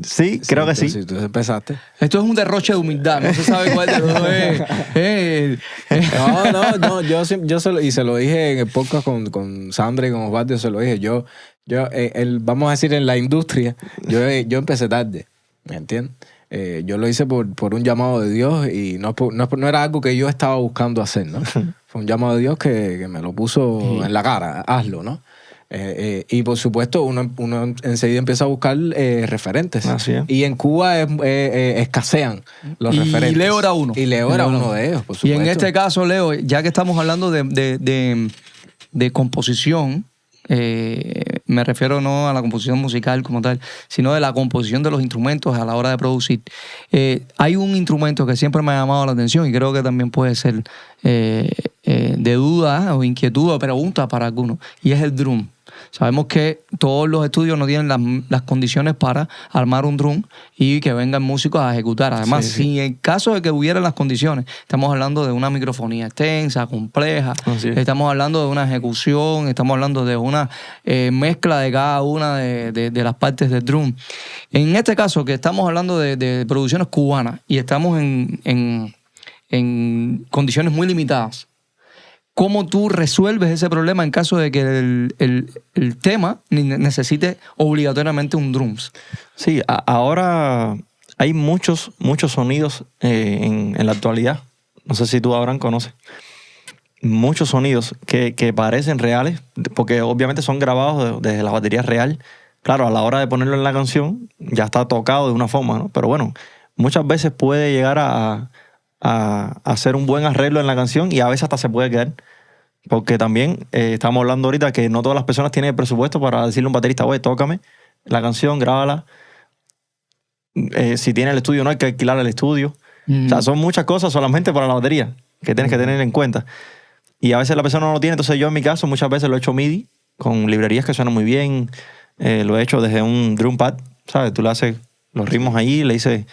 Sí, creo que sí. Sí, tú empezaste. Esto es un derroche de humildad, no se sabe cuál de los dos es. No, yo se lo dije en el podcast con Sandra y con Osvaldo, se lo dije. Vamos a decir, en la industria, yo empecé tarde, ¿me entiendes? Yo lo hice por un llamado de Dios y no era algo que yo estaba buscando hacer, ¿no? Fue un llamado de Dios que me lo puso en la cara, hazlo, ¿no? Y por supuesto uno enseguida empieza a buscar referentes. Así es. Y en Cuba escasean los referentes. Y Leo era uno. Y Leo era uno de ellos, por supuesto. Y en este caso, Leo, ya que estamos hablando de composición, me refiero no a la composición musical como tal, sino de la composición de los instrumentos a la hora de producir. Hay un instrumento que siempre me ha llamado la atención y creo que también puede ser de duda o inquietud o pregunta para algunos, y es el drum. Sabemos que todos los estudios no tienen las condiciones para armar un drum y que vengan músicos a ejecutar. Además, si en caso de que hubiera las condiciones, estamos hablando de una microfonía extensa, compleja, estamos hablando de una ejecución, estamos hablando de una mezcla de cada una de las partes del drum. En este caso, que estamos hablando de producciones cubanas y estamos en condiciones muy limitadas, ¿cómo tú resuelves ese problema en caso de que el tema necesite obligatoriamente un drums? Sí, ahora hay muchos sonidos en la actualidad. No sé si tú, Abraham, conoces. Muchos sonidos que parecen reales, porque obviamente son grabados desde la batería real. Claro, a la hora de ponerlo en la canción ya está tocado de una forma, ¿no? Pero bueno, muchas veces puede llegar a hacer un buen arreglo en la canción y a veces hasta se puede quedar. Porque también estamos hablando ahorita que no todas las personas tienen el presupuesto para decirle a un baterista, oye, tócame la canción, grábala. Si tiene el estudio, no hay que alquilar el estudio. O sea, son muchas cosas solamente para la batería que tienes que tener en cuenta. Y a veces la persona no lo tiene. Entonces yo en mi caso muchas veces lo he hecho MIDI con librerías que suenan muy bien. Lo he hecho desde un drum pad, ¿sabes? Tú le haces los ritmos ahí, le dices,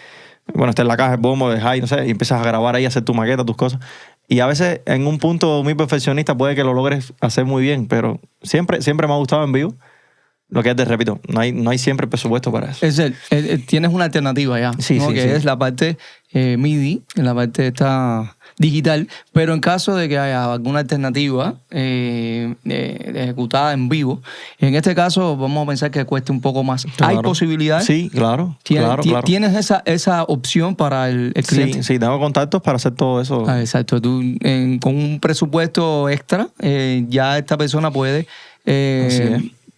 bueno, está en la caja el bombo de high, no sé, y empiezas a grabar ahí, a hacer tu maqueta, tus cosas. Y a veces en un punto muy perfeccionista puede que lo logres hacer muy bien, pero siempre me ha gustado en vivo. Lo que te repito, no hay siempre presupuesto para eso. Tienes una alternativa ya, sí, ¿no? Sí, que sí. es la parte MIDI, la parte esta digital, pero en caso de que haya alguna alternativa ejecutada en vivo, en este caso vamos a pensar que cueste un poco más. Claro. ¿Hay posibilidades? Sí, claro. ¿Tienes esa opción para el cliente? Sí, tengo contactos para hacer todo eso. Exacto. Tú, con un presupuesto extra, ya esta persona puede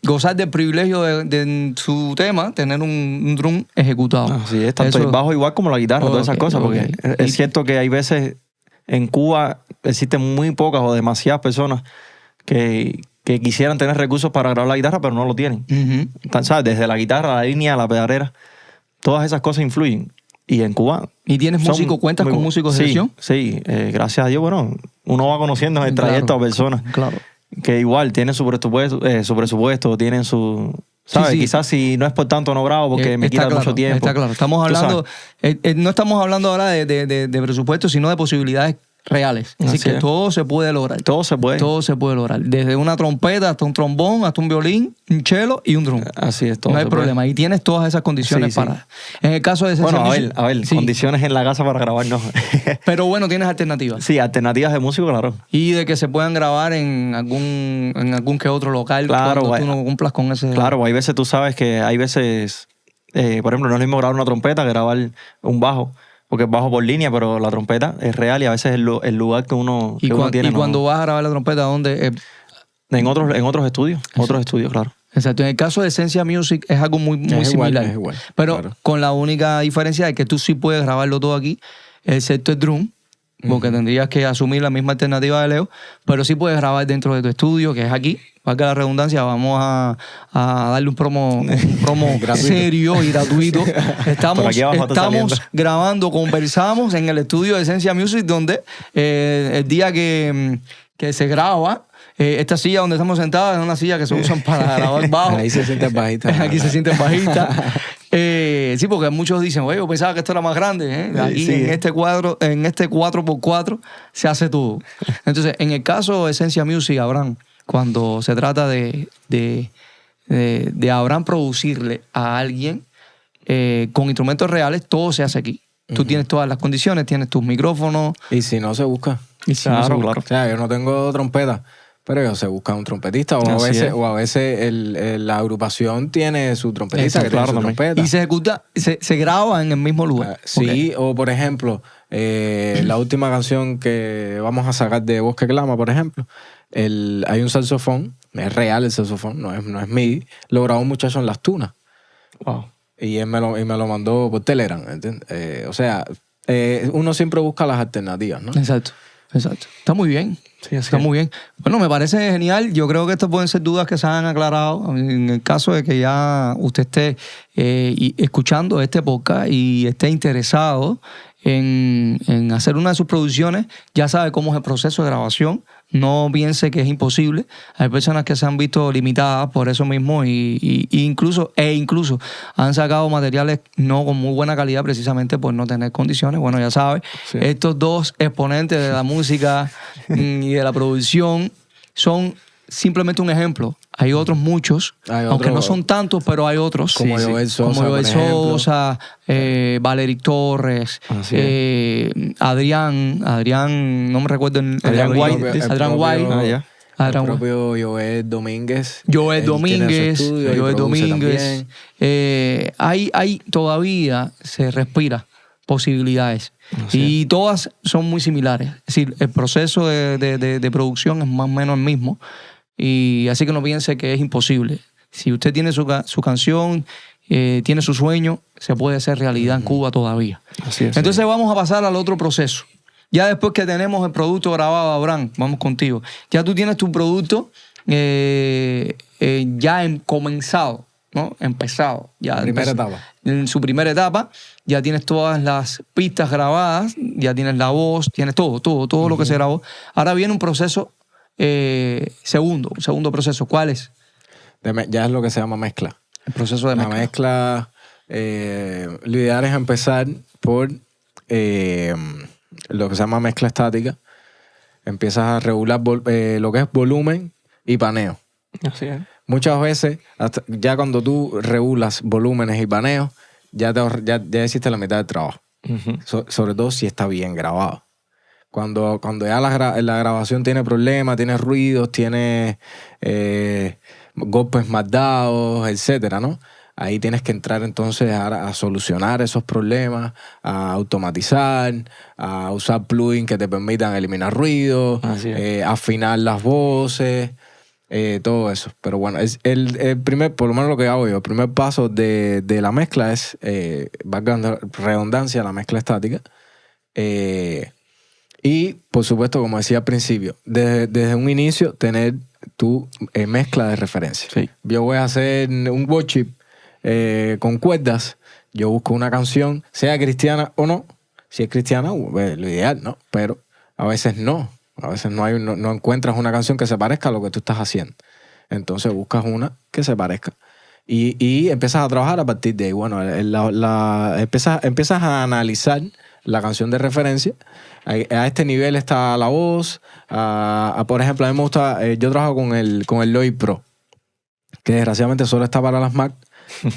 gozar del privilegio de su tema, tener un drum ejecutado. Así es, tanto el bajo igual como la guitarra, todas esas cosas, porque es cierto que hay veces en Cuba existen muy pocas o demasiadas personas que quisieran tener recursos para grabar la guitarra, pero no lo tienen. ¿Sabes? Desde la guitarra, la línea, la pedalera, todas esas cosas influyen. Y en Cuba... ¿Y tienes músicos? ¿Cuentas con músicos de sesión? Sí, gracias a Dios, bueno, uno va conociendo en el trayecto a personas. Claro. Que igual tienen su presupuesto, tienen su... ¿Sabes? Sí. Quizás si no es por tanto no grabo porque me quita mucho tiempo. Está claro. Estamos hablando... no estamos hablando ahora de presupuesto, sino de posibilidades reales. Así que todo se puede lograr. Todo se puede. Todo se puede lograr. Desde una trompeta hasta un trombón, hasta un violín, un cello y un drum. Así es, todo. No hay problema. Y tienes todas esas condiciones para... En el caso de Bueno, a ver, condiciones en la casa para grabar no. Pero bueno, tienes alternativas. Sí, alternativas de músico, claro. Y de que se puedan grabar en algún que otro local cuando tú no cumplas con ese... Claro, hay veces tú sabes que hay veces... por ejemplo, no es lo mismo grabar una trompeta que grabar un bajo. Porque es bajo por línea, pero la trompeta es real y a veces el lugar que uno tiene. ¿Y cuando vas a grabar la trompeta, dónde? En otros estudios. Otros estudios, claro. Exacto. En el caso de Esencia Music es algo muy similar. Es igual, pero claro. con la única diferencia de que tú sí puedes grabarlo todo aquí, excepto el drum, porque tendrías que asumir la misma alternativa de Leo, pero sí puedes grabar dentro de tu estudio, que es aquí. Valga la redundancia, vamos a darle un promo serio y gratuito. Estamos grabando, conversamos en el estudio de Esencia Music, donde el día que se graba, esta silla donde estamos sentados es una silla que se usan para grabar bajo. Ahí se sienten bajitas. Aquí se sienten bajitas. Sí, porque muchos dicen, oye, yo pensaba que esto era más grande. Aquí sí. En este 4x4 se hace todo. Entonces, en el caso de Esencia Music, Abraham, cuando se trata de Abraham producirle a alguien con instrumentos reales, todo se hace aquí. Tú tienes todas las condiciones, tienes tus micrófonos. Y si no se busca. Claro. O sea, yo no tengo trompeta, pero se busca un trompetista. O a veces la agrupación tiene su trompetista que tiene su trompeta. Y se ejecuta, se graba en el mismo lugar. Sí, o por ejemplo, la última canción que vamos a sacar de Bosque Clama, por ejemplo, hay un saxofón, es real el saxofón, no es MIDI, lo grabó un muchacho en Las Tunas. Wow. Y él me lo mandó por Telegram, ¿entiendes? O sea, uno siempre busca las alternativas, ¿no? Exacto. Exacto. Está muy bien. Sí, así Está es. muy bien. Bueno, me parece genial. Yo creo que estas pueden ser dudas que se han aclarado. En el caso de que ya usted esté escuchando este podcast y esté interesado en hacer una de sus producciones, ya sabe cómo es el proceso de grabación. No piense que es imposible. Hay personas que se han visto limitadas por eso mismo y incluso han sacado materiales no con muy buena calidad precisamente por no tener condiciones. Bueno, ya sabe, Sí. estos dos exponentes de la música y de la producción son simplemente un ejemplo. Hay otros muchos, Hay aunque otros- no son tantos, pero hay otros. Como Joel Sosa, Como Joel por ejemplo. Sosa, Valeric Torres, Así Adrián, no me recuerdo el Adrián apellido. White. El Adrián propio- White. Ah, ya. Adrián el White. propio Joel Domínguez. Joel Él tiene su Domínguez, estudio y Joel produce Domínguez. también. Hay todavía se respira posibilidades. Así Y todas son muy similares. Es decir, el proceso de producción es más o menos el mismo. Y así que no piense que es imposible. Si usted tiene su canción, tiene su sueño, se puede hacer realidad en Cuba todavía. Así es. Entonces vamos a pasar al otro proceso. Ya después que tenemos el producto grabado, Abraham, vamos contigo. Ya tú tienes tu producto ya comenzado, ¿no? Empezado. Ya Primera etapa. En su primera etapa, ya tienes todas las pistas grabadas, ya tienes la voz, tienes todo lo que se grabó. Ahora viene un proceso un segundo proceso. ¿Cuál es? Ya es lo que se llama mezcla. El proceso de La mezcla. mezcla, lo ideal es empezar por lo que se llama mezcla estática. Empiezas a regular lo que es volumen y paneo. Así es. Muchas veces, ya cuando tú regulas volúmenes y paneos, ya hiciste la mitad del trabajo. Ujú. Sobre todo si está bien grabado. Cuando ya la grabación tiene problemas, tiene ruidos, tiene golpes mal dados, etcétera, ¿no? Ahí tienes que entrar entonces a solucionar esos problemas, a automatizar, a usar plugins que te permitan eliminar ruidos, Así es. afinar las voces, todo eso. Pero bueno, es el primer, por lo menos lo que hago yo, el primer paso de la mezcla es, valga la redundancia, la mezcla estática. Y, por supuesto, como decía al principio, desde un inicio tener tu mezcla de referencia. Sí. Yo voy a hacer un worship con cuerdas. Yo busco una canción, sea cristiana o no. Si es cristiana, lo ideal, ¿no? Pero a veces no. A veces no encuentras una canción que se parezca a lo que tú estás haciendo. Entonces buscas una que se parezca. Y empiezas a trabajar a partir de ahí. Bueno, empiezas a analizar la canción de referencia. A este nivel está la voz. Por ejemplo, a mí me gusta, yo trabajo con el Logic Pro, que desgraciadamente solo está para las Mac,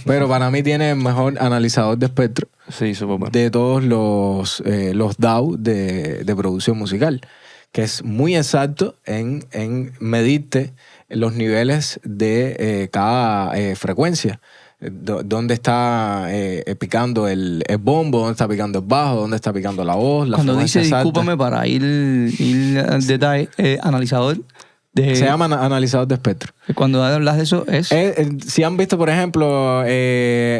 pero para mí tiene el mejor analizador de espectro Sí, súper bueno. de todos los DAW de producción musical, que es muy exacto en medirte los niveles de cada frecuencia. Dónde está picando el bombo, dónde está picando el bajo, dónde está picando la voz, la Cuando dice, frecuencia exacta. discúlpame para ir al detalle, analizador. Se llama analizador de espectro. Cuando hablas de eso es... Si han visto, por ejemplo,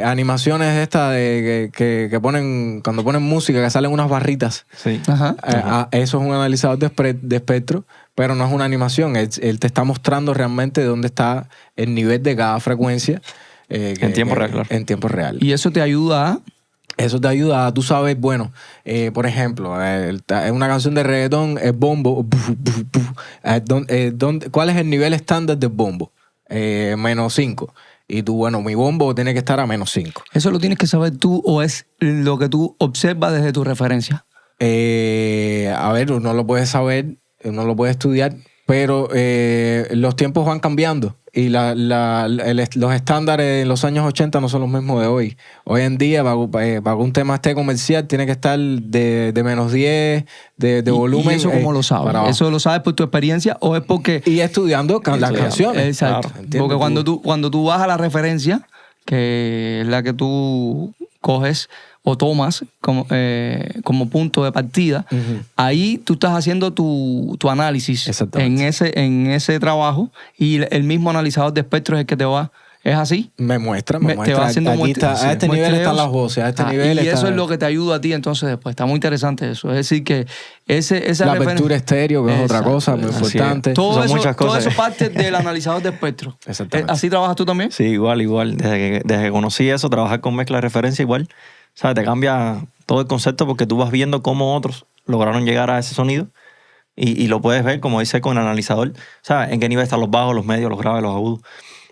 animaciones estas que ponen, cuando ponen música, que salen unas barritas. Sí. Ajá. Eso es un analizador de espectro, pero no es una animación. Él te está mostrando realmente dónde está el nivel de cada frecuencia. En tiempo real, claro. En tiempo real. Y eso te ayuda a... Eso te ayuda a, tú sabes, bueno, por ejemplo, en una canción de reggaetón, el bombo, ¿cuál es el nivel estándar del bombo? -5. Y tú, bueno, mi bombo tiene que estar a -5. ¿Eso lo tienes que saber tú o es lo que tú observas desde tu referencia? A ver, uno lo puede saber, uno lo puede estudiar, pero los tiempos van cambiando y los estándares en los años 80 no son los mismos de hoy. Hoy en día, para que un tema esté comercial, tiene que estar de -10, de volumen. ¿Y eso cómo lo sabes? para abajo. ¿Eso lo sabes por tu experiencia o es porque... Y estudiando las canciones. Exacto. Claro, ¿entiendes? Porque cuando tú vas a la referencia, que es la que tú coges o tomas como punto de partida, Ujú. ahí tú estás haciendo tu análisis Exactamente. en ese trabajo y el mismo analizador de espectro es el que te va ¿Es así? Me muestra. Te va haciendo Aquí está, a este nivel están las voces, a este nivel y está... eso es lo que te ayuda a ti entonces después. Está muy interesante eso. Es decir, que esa la apertura estéreo, que es otra cosa muy importante. Todo Son muchas todo cosas. eso parte del analizador de espectro. Exactamente. ¿Así trabajas tú también? Sí, igual. Desde que conocí eso, trabajar con mezcla de referencia igual, ¿sabes? Te cambia todo el concepto porque tú vas viendo cómo otros lograron llegar a ese sonido y lo puedes ver, como dice, con el analizador, ¿sabes? En qué nivel están los bajos, los medios, los graves, los agudos.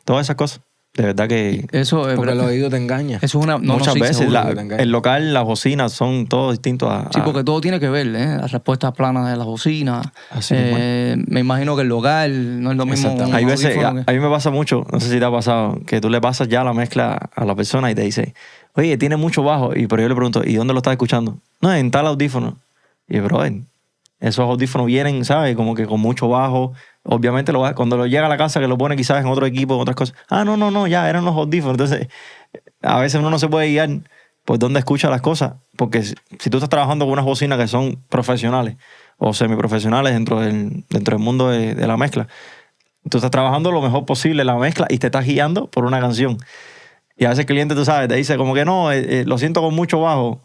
Todas esas cosas. De verdad que... Eso es Porque el verdad. oído te engaña. Eso es una... muchas sí, veces seguro. el local, las bocinas son todos distintos a... Sí, porque todo tiene que ver, ¿eh? Las respuestas planas de las bocinas. Así me imagino que el local no es lo mismo. Exactamente. Hay veces, audífono a mí me pasa mucho, no sé si te ha pasado, que tú le pasas ya la mezcla a la persona y te dice, oye, tiene mucho bajo. Pero yo le pregunto, ¿y dónde lo estás escuchando? No, en tal audífono. Y brother, esos audífonos vienen, ¿sabes? Como que con mucho bajo. Obviamente cuando lo llega a la casa, que lo pone quizás en otro equipo, en otras cosas. No, ya eran los audífonos. Entonces, a veces uno no se puede guiar por dónde escucha las cosas. Porque si tú estás trabajando con unas bocinas que son profesionales o semiprofesionales dentro del mundo de la mezcla, tú estás trabajando lo mejor posible la mezcla y te estás guiando por una canción. Y a veces el cliente, tú sabes, te dice como que no, lo siento con mucho bajo.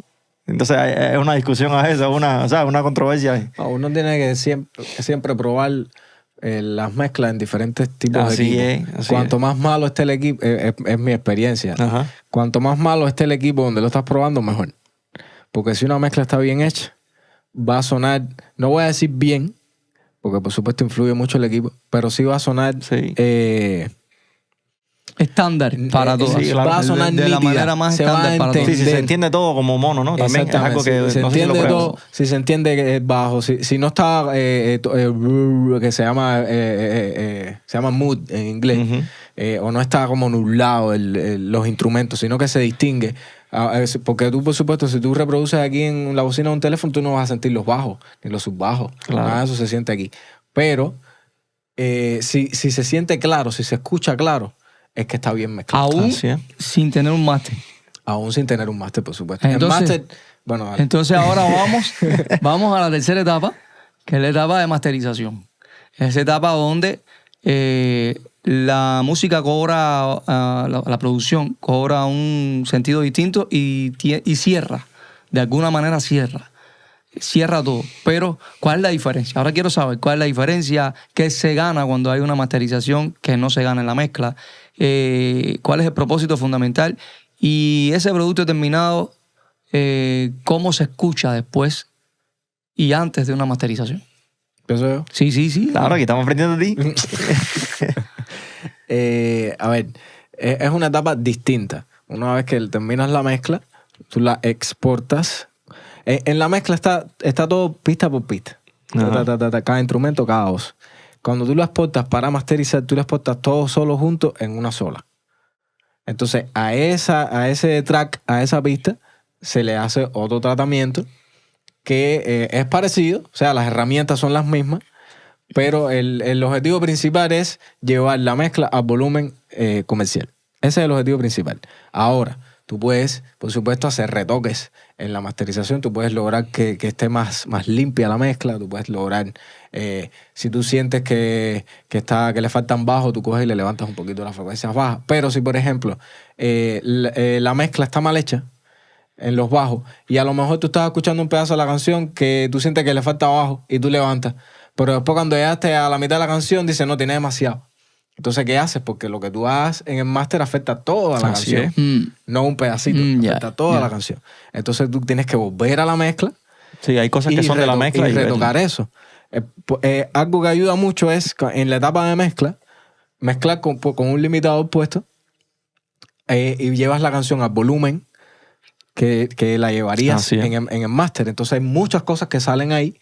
Entonces es una discusión a eso, una controversia. Uno tiene que siempre probar las mezclas en diferentes tipos Así de equipos. es, así Cuanto es. más malo esté el equipo, es mi experiencia. Ajá. Cuanto más malo esté el equipo donde lo estás probando, mejor. Porque si una mezcla está bien hecha, va a sonar, no voy a decir bien, porque por supuesto influye mucho el equipo, pero sí va a sonar... Sí. estándar para todos. sí, claro. Va a sonar de la nítida, manera más se va a estándar para todos. Sí, si se entender. entiende todo como mono, ¿no? También es algo que Exactamente. Si se no sé si lo entiende pruebas. todo, si se entiende que es bajo, si no está que se llama mood en inglés, Ujú. o no está como nublado los instrumentos, sino que se distingue. Porque tú, por supuesto, si tú reproduces aquí en la bocina de un teléfono, tú no vas a sentir los bajos ni los subbajos. Claro. Nada de eso se siente aquí. Pero si se siente claro, si se escucha claro, es que está bien mezclado. Aún Así es. sin tener un máster. Aún sin tener un máster, por supuesto. Entonces- el máster, bueno, dale. Entonces ahora vamos a la tercera etapa, que es la etapa de masterización. Esa etapa donde la música cobra, la producción cobra un sentido distinto y cierra. De alguna manera cierra. Cierra todo. Pero, ¿cuál es la diferencia? Ahora quiero saber cuál es la diferencia, qué se gana cuando hay una masterización que no se gana en la mezcla, cuál es el propósito fundamental y ese producto terminado, cómo se escucha después y antes de una masterización. ¿Pienso yo? Sí. Claro, aquí estamos aprendiendo de ti. A ver, es una etapa distinta. Una vez que terminas la mezcla, tú la exportas. En la mezcla está todo pista por pista. Ajá. Cada instrumento, cada voz. Cuando tú lo exportas para masterizar, tú lo exportas todo solo junto en una sola. Entonces, a ese track, a esa pista, se le hace otro tratamiento que es parecido, o sea, las herramientas son las mismas, pero el objetivo principal es llevar la mezcla al volumen comercial. Ese es el objetivo principal. Ahora, tú puedes, por supuesto, hacer retoques en la masterización. Tú puedes lograr que esté más limpia la mezcla. Tú puedes lograr, si tú sientes que le faltan bajos, tú coges y le levantas un poquito las frecuencias bajas. Pero si, por ejemplo, la mezcla está mal hecha en los bajos y a lo mejor tú estás escuchando un pedazo de la canción que tú sientes que le falta bajo y tú levantas, pero después cuando llegaste a la mitad de la canción dices, no, tiene demasiado. Entonces, ¿qué haces? Porque lo que tú hagas en el máster afecta toda la Así canción. es. No un pedacito, afecta toda la canción. Entonces, tú tienes que volver a la mezcla Sí, hay cosas que son de la mezcla y retocar eso. Algo que ayuda mucho es, en la etapa de mezcla, mezclar con un limitador puesto y llevas la canción al volumen que la llevarías Así es. en el máster. Entonces, hay muchas cosas que salen ahí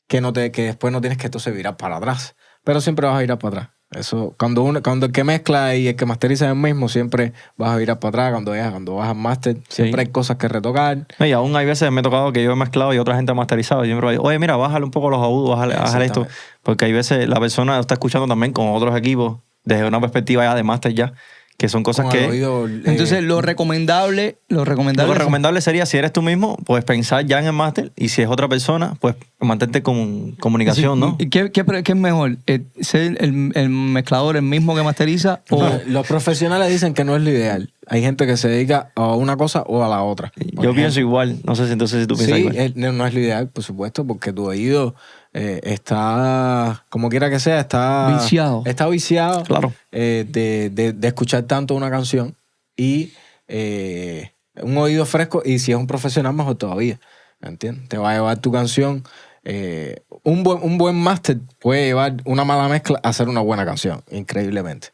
que después no tienes que entonces virar para atrás. Pero siempre vas a virar para atrás. Eso, cuando el que mezcla y el que masteriza es el mismo, siempre vas a virar para atrás. Cuando vas al máster, siempre hay cosas que retocar. No, y aún hay veces me ha tocado que yo he mezclado y otra gente ha masterizado. Y siempre me digo, oye, mira, bájale un poco los agudos, bájale esto. Porque hay veces la persona está escuchando también con otros equipos desde una perspectiva ya de máster ya, que son cosas Con el que... oído, Entonces, lo recomendable Lo recomendable sería, si eres tú mismo, pues pensar ya en el máster, y si es otra persona, pues mantente con comunicación, ¿no? ¿Y qué es mejor? ¿Ser el mezclador el mismo que masteriza? O Los profesionales dicen que no es lo ideal. Hay gente que se dedica a una cosa o a la otra. Yo pienso igual. No sé si entonces si tú piensas Sí, igual. no es lo ideal, por supuesto, porque tu oído está, como quiera que sea, Viciado. Está viciado Claro. de escuchar tanto una canción y un oído fresco, y si es un profesional, mejor todavía. ¿Entiendes? Te va a llevar tu canción. Un buen máster puede llevar una mala mezcla a hacer una buena canción, increíblemente.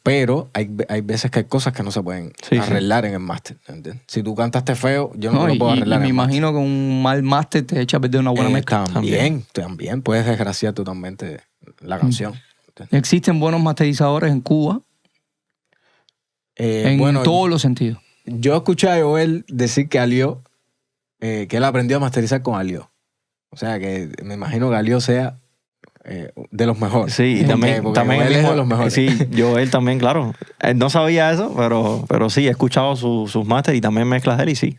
Pero hay veces que hay cosas que no se pueden arreglar en el máster. ¿Entiendes? Si tú cantaste feo, yo no te lo puedo arreglar. Y me imagino que un mal máster te echa a perder una buena mezcla. También puedes desgraciar totalmente la canción. ¿Existen buenos masterizadores en Cuba? En todos los sentidos. Yo escuché a Joel decir que Alió, que él aprendió a masterizar con Alió. O sea, que me imagino que Alió sea de los mejores. Sí, y también él es de los mejores. Sí, él también, claro. No sabía eso, pero sí, he escuchado sus másteres y también mezclas de él, y sí,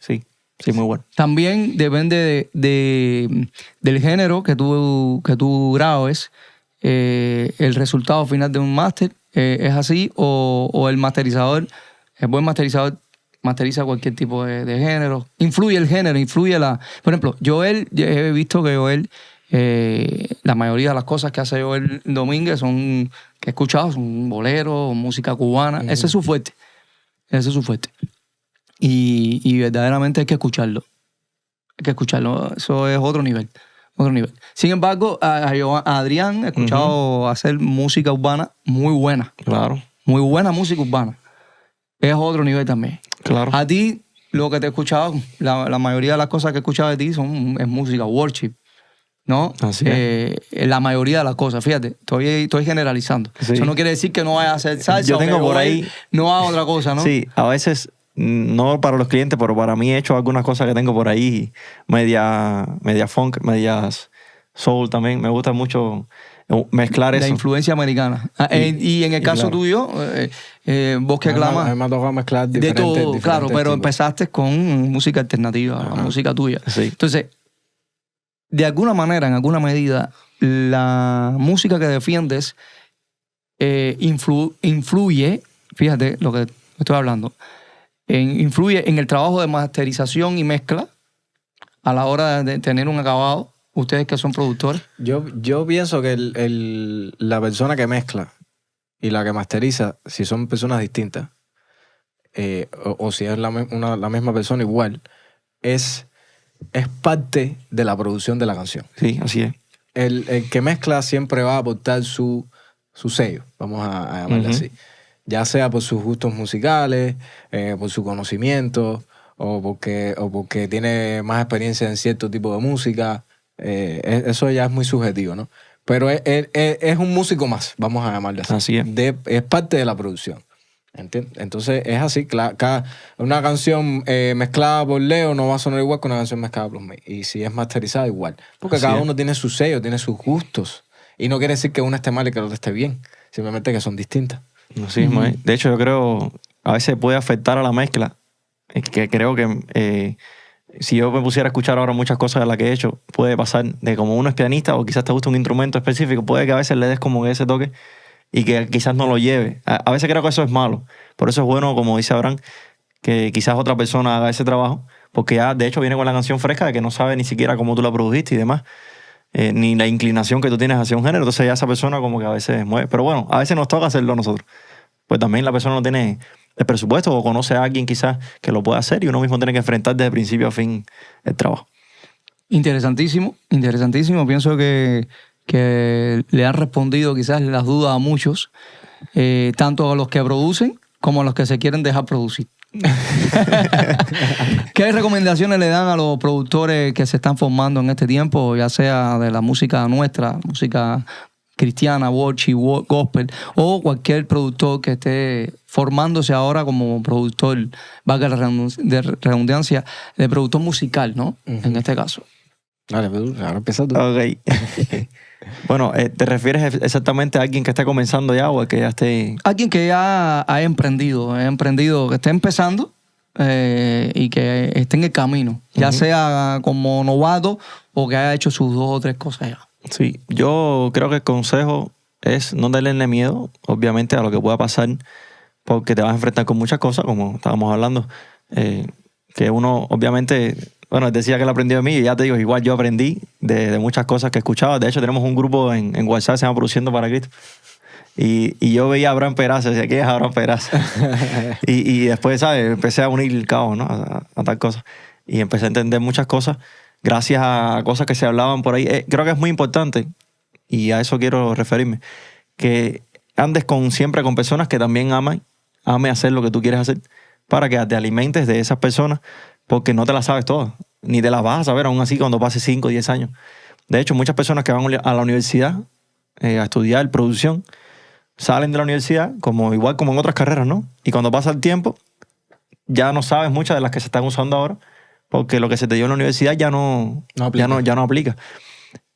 muy bueno. También depende del género que tú grabes, el resultado final de un máster es así, o el masterizador, el buen masterizador masteriza cualquier tipo de género. Influye el género, influye Por ejemplo, Joel, he visto que Joel, la mayoría de las cosas que hace Joel Domínguez que he escuchado, son boleros, música cubana. Ese es su fuerte. Y verdaderamente hay que escucharlo. Eso es otro nivel. Sin embargo, a Adrián he escuchado hacer música urbana muy buena. Claro. Muy buena música urbana. Es otro nivel también. Claro. A ti, lo que te he escuchado, la mayoría de las cosas que he escuchado de ti es música, worship, ¿no? Así es. La mayoría de las cosas, fíjate, estoy generalizando. Sí. Eso no quiere decir que no vaya a hacer salsa. Yo tengo por ahí... No haga otra cosa, ¿no? Sí, a veces, no para los clientes, pero para mí he hecho algunas cosas que tengo por ahí, media funk, medias soul también. Me gusta mucho mezclar eso. La influencia americana. Y en el caso tuyo, vos que aclamas... A mí me ha tocado mezclar de todo, diferentes claro, pero tipos. empezaste con música alternativa, la música tuya. Sí. Entonces, de alguna manera, en alguna medida, la música que defiendes influye, fíjate lo que estoy hablando, influye en el trabajo de masterización y mezcla a la hora de tener un acabado. Ustedes que son productores. Yo pienso que la persona que mezcla y la que masteriza, si son personas distintas, o si es la misma persona igual, es parte de la producción de la canción. Sí, así es. El que mezcla siempre va a aportar su sello, vamos a llamarle así. Ya sea por sus gustos musicales, por su conocimiento, o porque tiene más experiencia en cierto tipo de música. Eso ya es muy subjetivo, ¿no? Pero es un músico más, vamos a llamarle así. Así es. Es parte de la producción. ¿Entiendes? Entonces es así. Una canción mezclada por Leo no va a sonar igual que una canción mezclada por mí. Y si es masterizada, igual. Porque Así cada es. uno tiene su sello, tiene sus gustos. Y no quiere decir que una esté mal y que la otra esté bien. Simplemente que son distintas. Así mismo es. De hecho, yo creo a veces puede afectar a la mezcla. Es que creo que si yo me pusiera a escuchar ahora muchas cosas de las que he hecho, puede pasar de como uno es pianista o quizás te gusta un instrumento específico, puede que a veces le des como ese toque y que quizás no lo lleve. A veces creo que eso es malo. Por eso es bueno, como dice Abraham, que quizás otra persona haga ese trabajo, porque ya de hecho viene con la canción fresca de que no sabe ni siquiera cómo tú la produjiste y demás, ni la inclinación que tú tienes hacia un género. Entonces ya esa persona como que a veces mueve. Pero bueno, a veces nos toca hacerlo nosotros. Pues también la persona no tiene el presupuesto o conoce a alguien quizás que lo pueda hacer y uno mismo tiene que enfrentar desde principio a fin el trabajo. Interesantísimo. Pienso que le han respondido quizás las dudas a muchos, tanto a los que producen como a los que se quieren dejar producir. ¿Qué recomendaciones le dan a los productores que se están formando en este tiempo, ya sea de la música nuestra, música cristiana, worship, gospel, o cualquier productor que esté formándose ahora como productor, valga la redundancia, de productor musical, ¿no? En este caso. Dale, ahora empieza tú. Ok. Bueno, ¿te refieres exactamente a alguien que esté comenzando ya o a que ya esté...? Alguien que ya ha emprendido, que esté empezando y que esté en el camino, ya sea como novato o que haya hecho sus 2 o 3 cosas ya. Sí, yo creo que el consejo es no tenerle miedo, obviamente, a lo que pueda pasar, porque te vas a enfrentar con muchas cosas, como estábamos hablando, que uno, obviamente, bueno, decía que él aprendió de mí, y ya te digo, igual yo aprendí de muchas cosas que escuchaba. De hecho, tenemos un grupo en WhatsApp, se llama Produciendo para Cristo, y yo veía a Abraham Peraza, decía, ¿qué es Abraham Peraza? y después, ¿sabes? Empecé a unir el cabo, ¿no? A tal cosa. Y empecé a entender muchas cosas gracias a cosas que se hablaban por ahí. Creo que es muy importante, y a eso quiero referirme, que andes siempre con personas que también ame hacer lo que tú quieres hacer, para que te alimentes de esas personas, porque no te las sabes todas, ni te las vas a saber aún así cuando pases 5 o 10 años. De hecho, muchas personas que van a la universidad a estudiar producción, salen de la universidad igual como en otras carreras, ¿no? Y cuando pasa el tiempo, ya no sabes muchas de las que se están usando ahora, porque lo que se te dio en la universidad ya no aplica.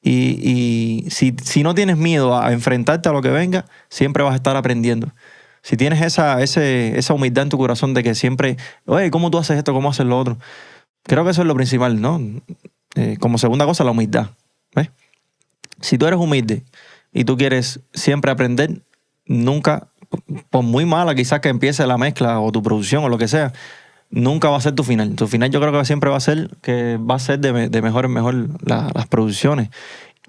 Y si no tienes miedo a enfrentarte a lo que venga, siempre vas a estar aprendiendo. Si tienes esa humildad en tu corazón de que siempre, oye, ¿cómo tú haces esto? ¿Cómo haces lo otro? Creo que eso es lo principal, ¿no? Como segunda cosa, la humildad. ¿Ves? Si tú eres humilde y tú quieres siempre aprender, nunca, por muy mala quizás que empiece la mezcla o tu producción o lo que sea, nunca va a ser tu final. Tu final yo creo que siempre va a ser de mejor en mejor las producciones.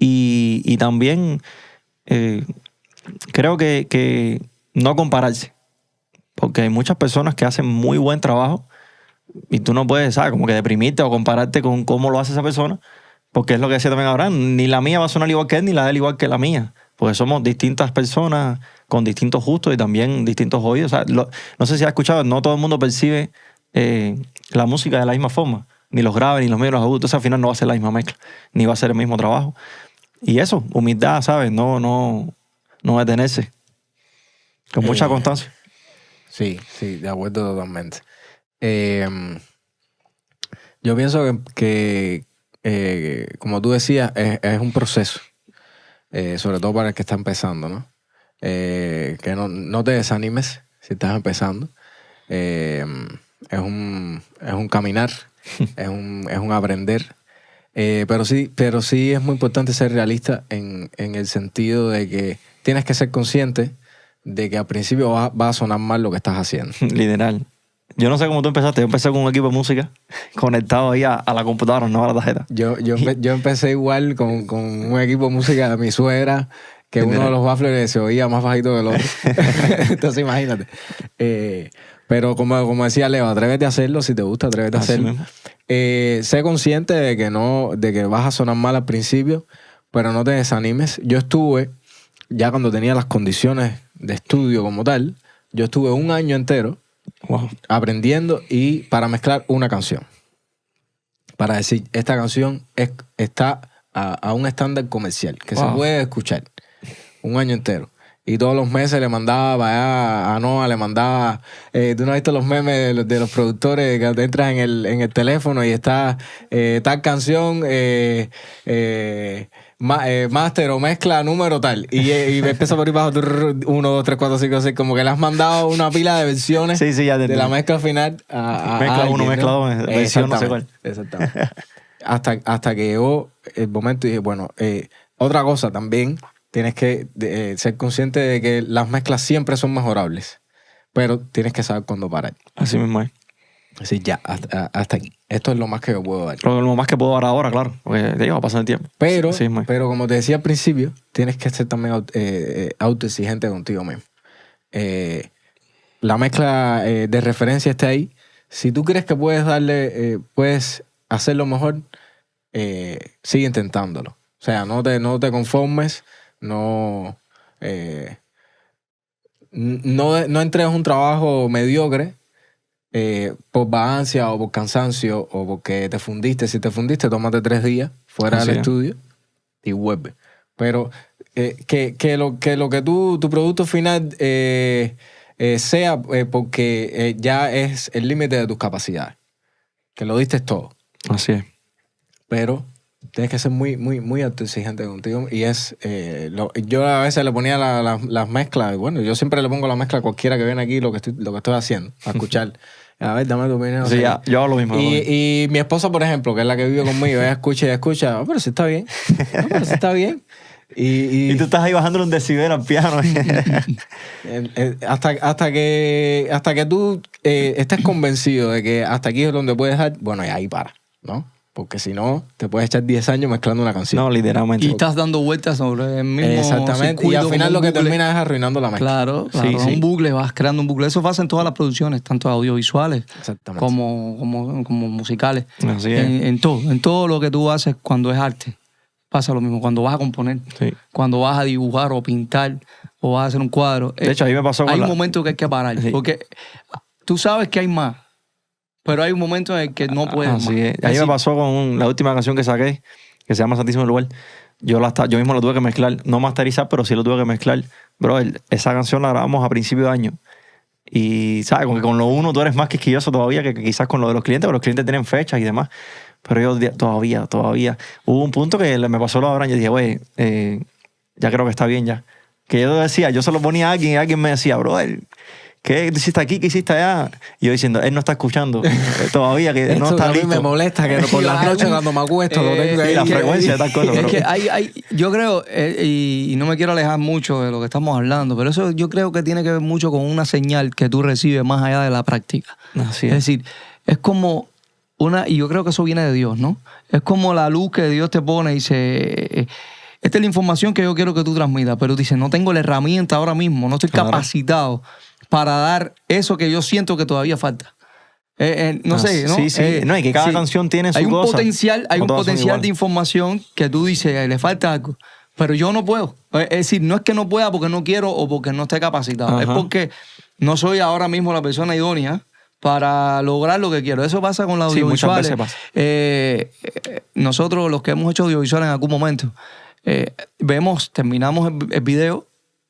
Y también creo que no compararse. Porque hay muchas personas que hacen muy buen trabajo y tú no puedes, ¿sabes? Como que deprimirte o compararte con cómo lo hace esa persona. Porque es lo que decía también Abraham. Ni la mía va a sonar igual que él, ni la de él igual que la mía. Porque somos distintas personas con distintos gustos y también distintos oídos. O sea, no sé si has escuchado, no todo el mundo percibe la música de la misma forma. Ni los graves, ni los medios, los agudos. Entonces al final no va a ser la misma mezcla. Ni va a ser el mismo trabajo. Y eso, humildad, ¿sabes? No detenerse. Con mucha constancia. Sí, de acuerdo totalmente. Yo pienso que como tú decías, es un proceso, sobre todo para el que está empezando, ¿no? Que no te desanimes si estás empezando. Es un caminar, es un aprender. Pero sí es muy importante ser realista en el sentido de que tienes que ser consciente de que al principio va a sonar mal lo que estás haciendo. Literal. Yo no sé cómo tú empezaste. Yo empecé con un equipo de música conectado ahí a la computadora, no a la tarjeta. Yo empecé igual con un equipo de música de mi suegra, que uno de los baffles se oía más bajito que el otro. Entonces imagínate. Pero como decía Leo, atrévete a hacerlo. Si te gusta, atrévete a hacerlo. Sé consciente de que vas a sonar mal al principio, pero no te desanimes. Yo estuve, ya cuando tenía las condiciones de estudio como tal, yo estuve 1 año entero aprendiendo y para mezclar una canción. Para decir, esta canción está a un estándar comercial, que se puede escuchar 1 año entero. Y todos los meses le mandaba a Noah, le mandaba... ¿Tú no has visto los memes de los productores que te entras en el teléfono y está tal canción, máster o mezcla número tal? Y empieza por ahí bajo 1, 2, 3, 4, 5, 6. Como que le has mandado una pila de versiones de la mezcla final mezcla uno, mezcla dos, versión no sé cuál. Exactamente. hasta que llegó el momento y dije, bueno, otra cosa también... Tienes que ser consciente de que las mezclas siempre son mejorables, pero tienes que saber cuándo parar. Así mismo es. Así ya, hasta aquí. Esto es lo más que yo puedo dar. Lo más que puedo dar ahora, claro, porque te lleva a pasar el tiempo. Pero como te decía al principio, tienes que ser también autoexigente contigo mismo. La mezcla de referencia está ahí. Si tú crees que puedes hacerlo mejor, sigue intentándolo. O sea, no te conformes. No entregues un trabajo mediocre por vagancia o por cansancio o porque te fundiste. Si te fundiste, tómate 3 días fuera del estudio y vuelve. Pero que lo que tu producto final sea porque ya es el límite de tus capacidades. Que lo diste todo. Así es. Pero Tienes que ser muy autoexigente contigo. Y yo a veces le ponía las mezclas. Bueno, yo siempre le pongo la mezcla a cualquiera que viene aquí lo que estoy haciendo, a escuchar. A ver, dame tu opinión. Sí, yo hago lo mismo. Y mi esposa, por ejemplo, que es la que vive conmigo, ella escucha, pero sí está bien. No, pero sí está bien. Y tú estás ahí bajándole un decibel al piano. hasta que tú estés convencido de que hasta aquí es donde puedes dejar, bueno, y ahí para, ¿no? Porque si no, te puedes echar 10 años mezclando una canción. No, literalmente. Y estás dando vueltas sobre el mismo Exactamente. Y al final lo que termina es arruinando la mezcla. Claro, Sí. un bucle, vas creando un bucle. Eso pasa en todas las producciones, tanto audiovisuales como musicales. Así es. En todo lo que tú haces cuando es arte. Pasa lo mismo. Cuando vas a componer, cuando vas a dibujar o pintar o vas a hacer un cuadro. De hecho, ahí me pasó con hay un momento que hay que parar. Sí. Porque tú sabes que hay más. Pero hay un momento en el que no puedes más. Ahí me pasó con la última canción que saqué, que se llama Santísimo Lugar. Yo mismo lo tuve que mezclar, no masterizar, pero sí lo tuve que mezclar. Bro, esa canción la grabamos a principio de año. Y, ¿sabes? Con lo uno tú eres más quisquilloso todavía que quizás con lo de los clientes, porque los clientes tienen fechas y demás. Pero yo todavía. Hubo un punto que me pasó la hora y yo dije, güey, ya creo que está bien ya. Que yo decía, yo se lo ponía a alguien y alguien me decía, bro, ¿qué hiciste aquí? ¿Qué hiciste allá? Y yo diciendo, él no está escuchando todavía, que no está listo. A mí me molesta que por las noches cuando me acuesto lo tengo ahí. La frecuencia de tal cosa. Es que yo creo, y no me quiero alejar mucho de lo que estamos hablando, pero eso yo creo que tiene que ver mucho con una señal que tú recibes más allá de la práctica. Así es decir, es como y yo creo que eso viene de Dios, ¿no? Es como la luz que Dios te pone y dice, esta es la información que yo quiero que tú transmitas, pero dice, no tengo la herramienta ahora mismo, no estoy capacitado para dar eso que yo siento que todavía falta. No sé, ¿no? Sí. No, y que cada canción tiene su cosa. Hay un potencial de información que tú dices, le falta algo, pero yo no puedo. Es decir, no es que no pueda porque no quiero o porque no esté capacitado. Ajá. Es porque no soy ahora mismo la persona idónea para lograr lo que quiero. Eso pasa con la audiovisual. Sí, muchas veces pasa. Nosotros, los que hemos hecho audiovisual en algún momento, terminamos el video,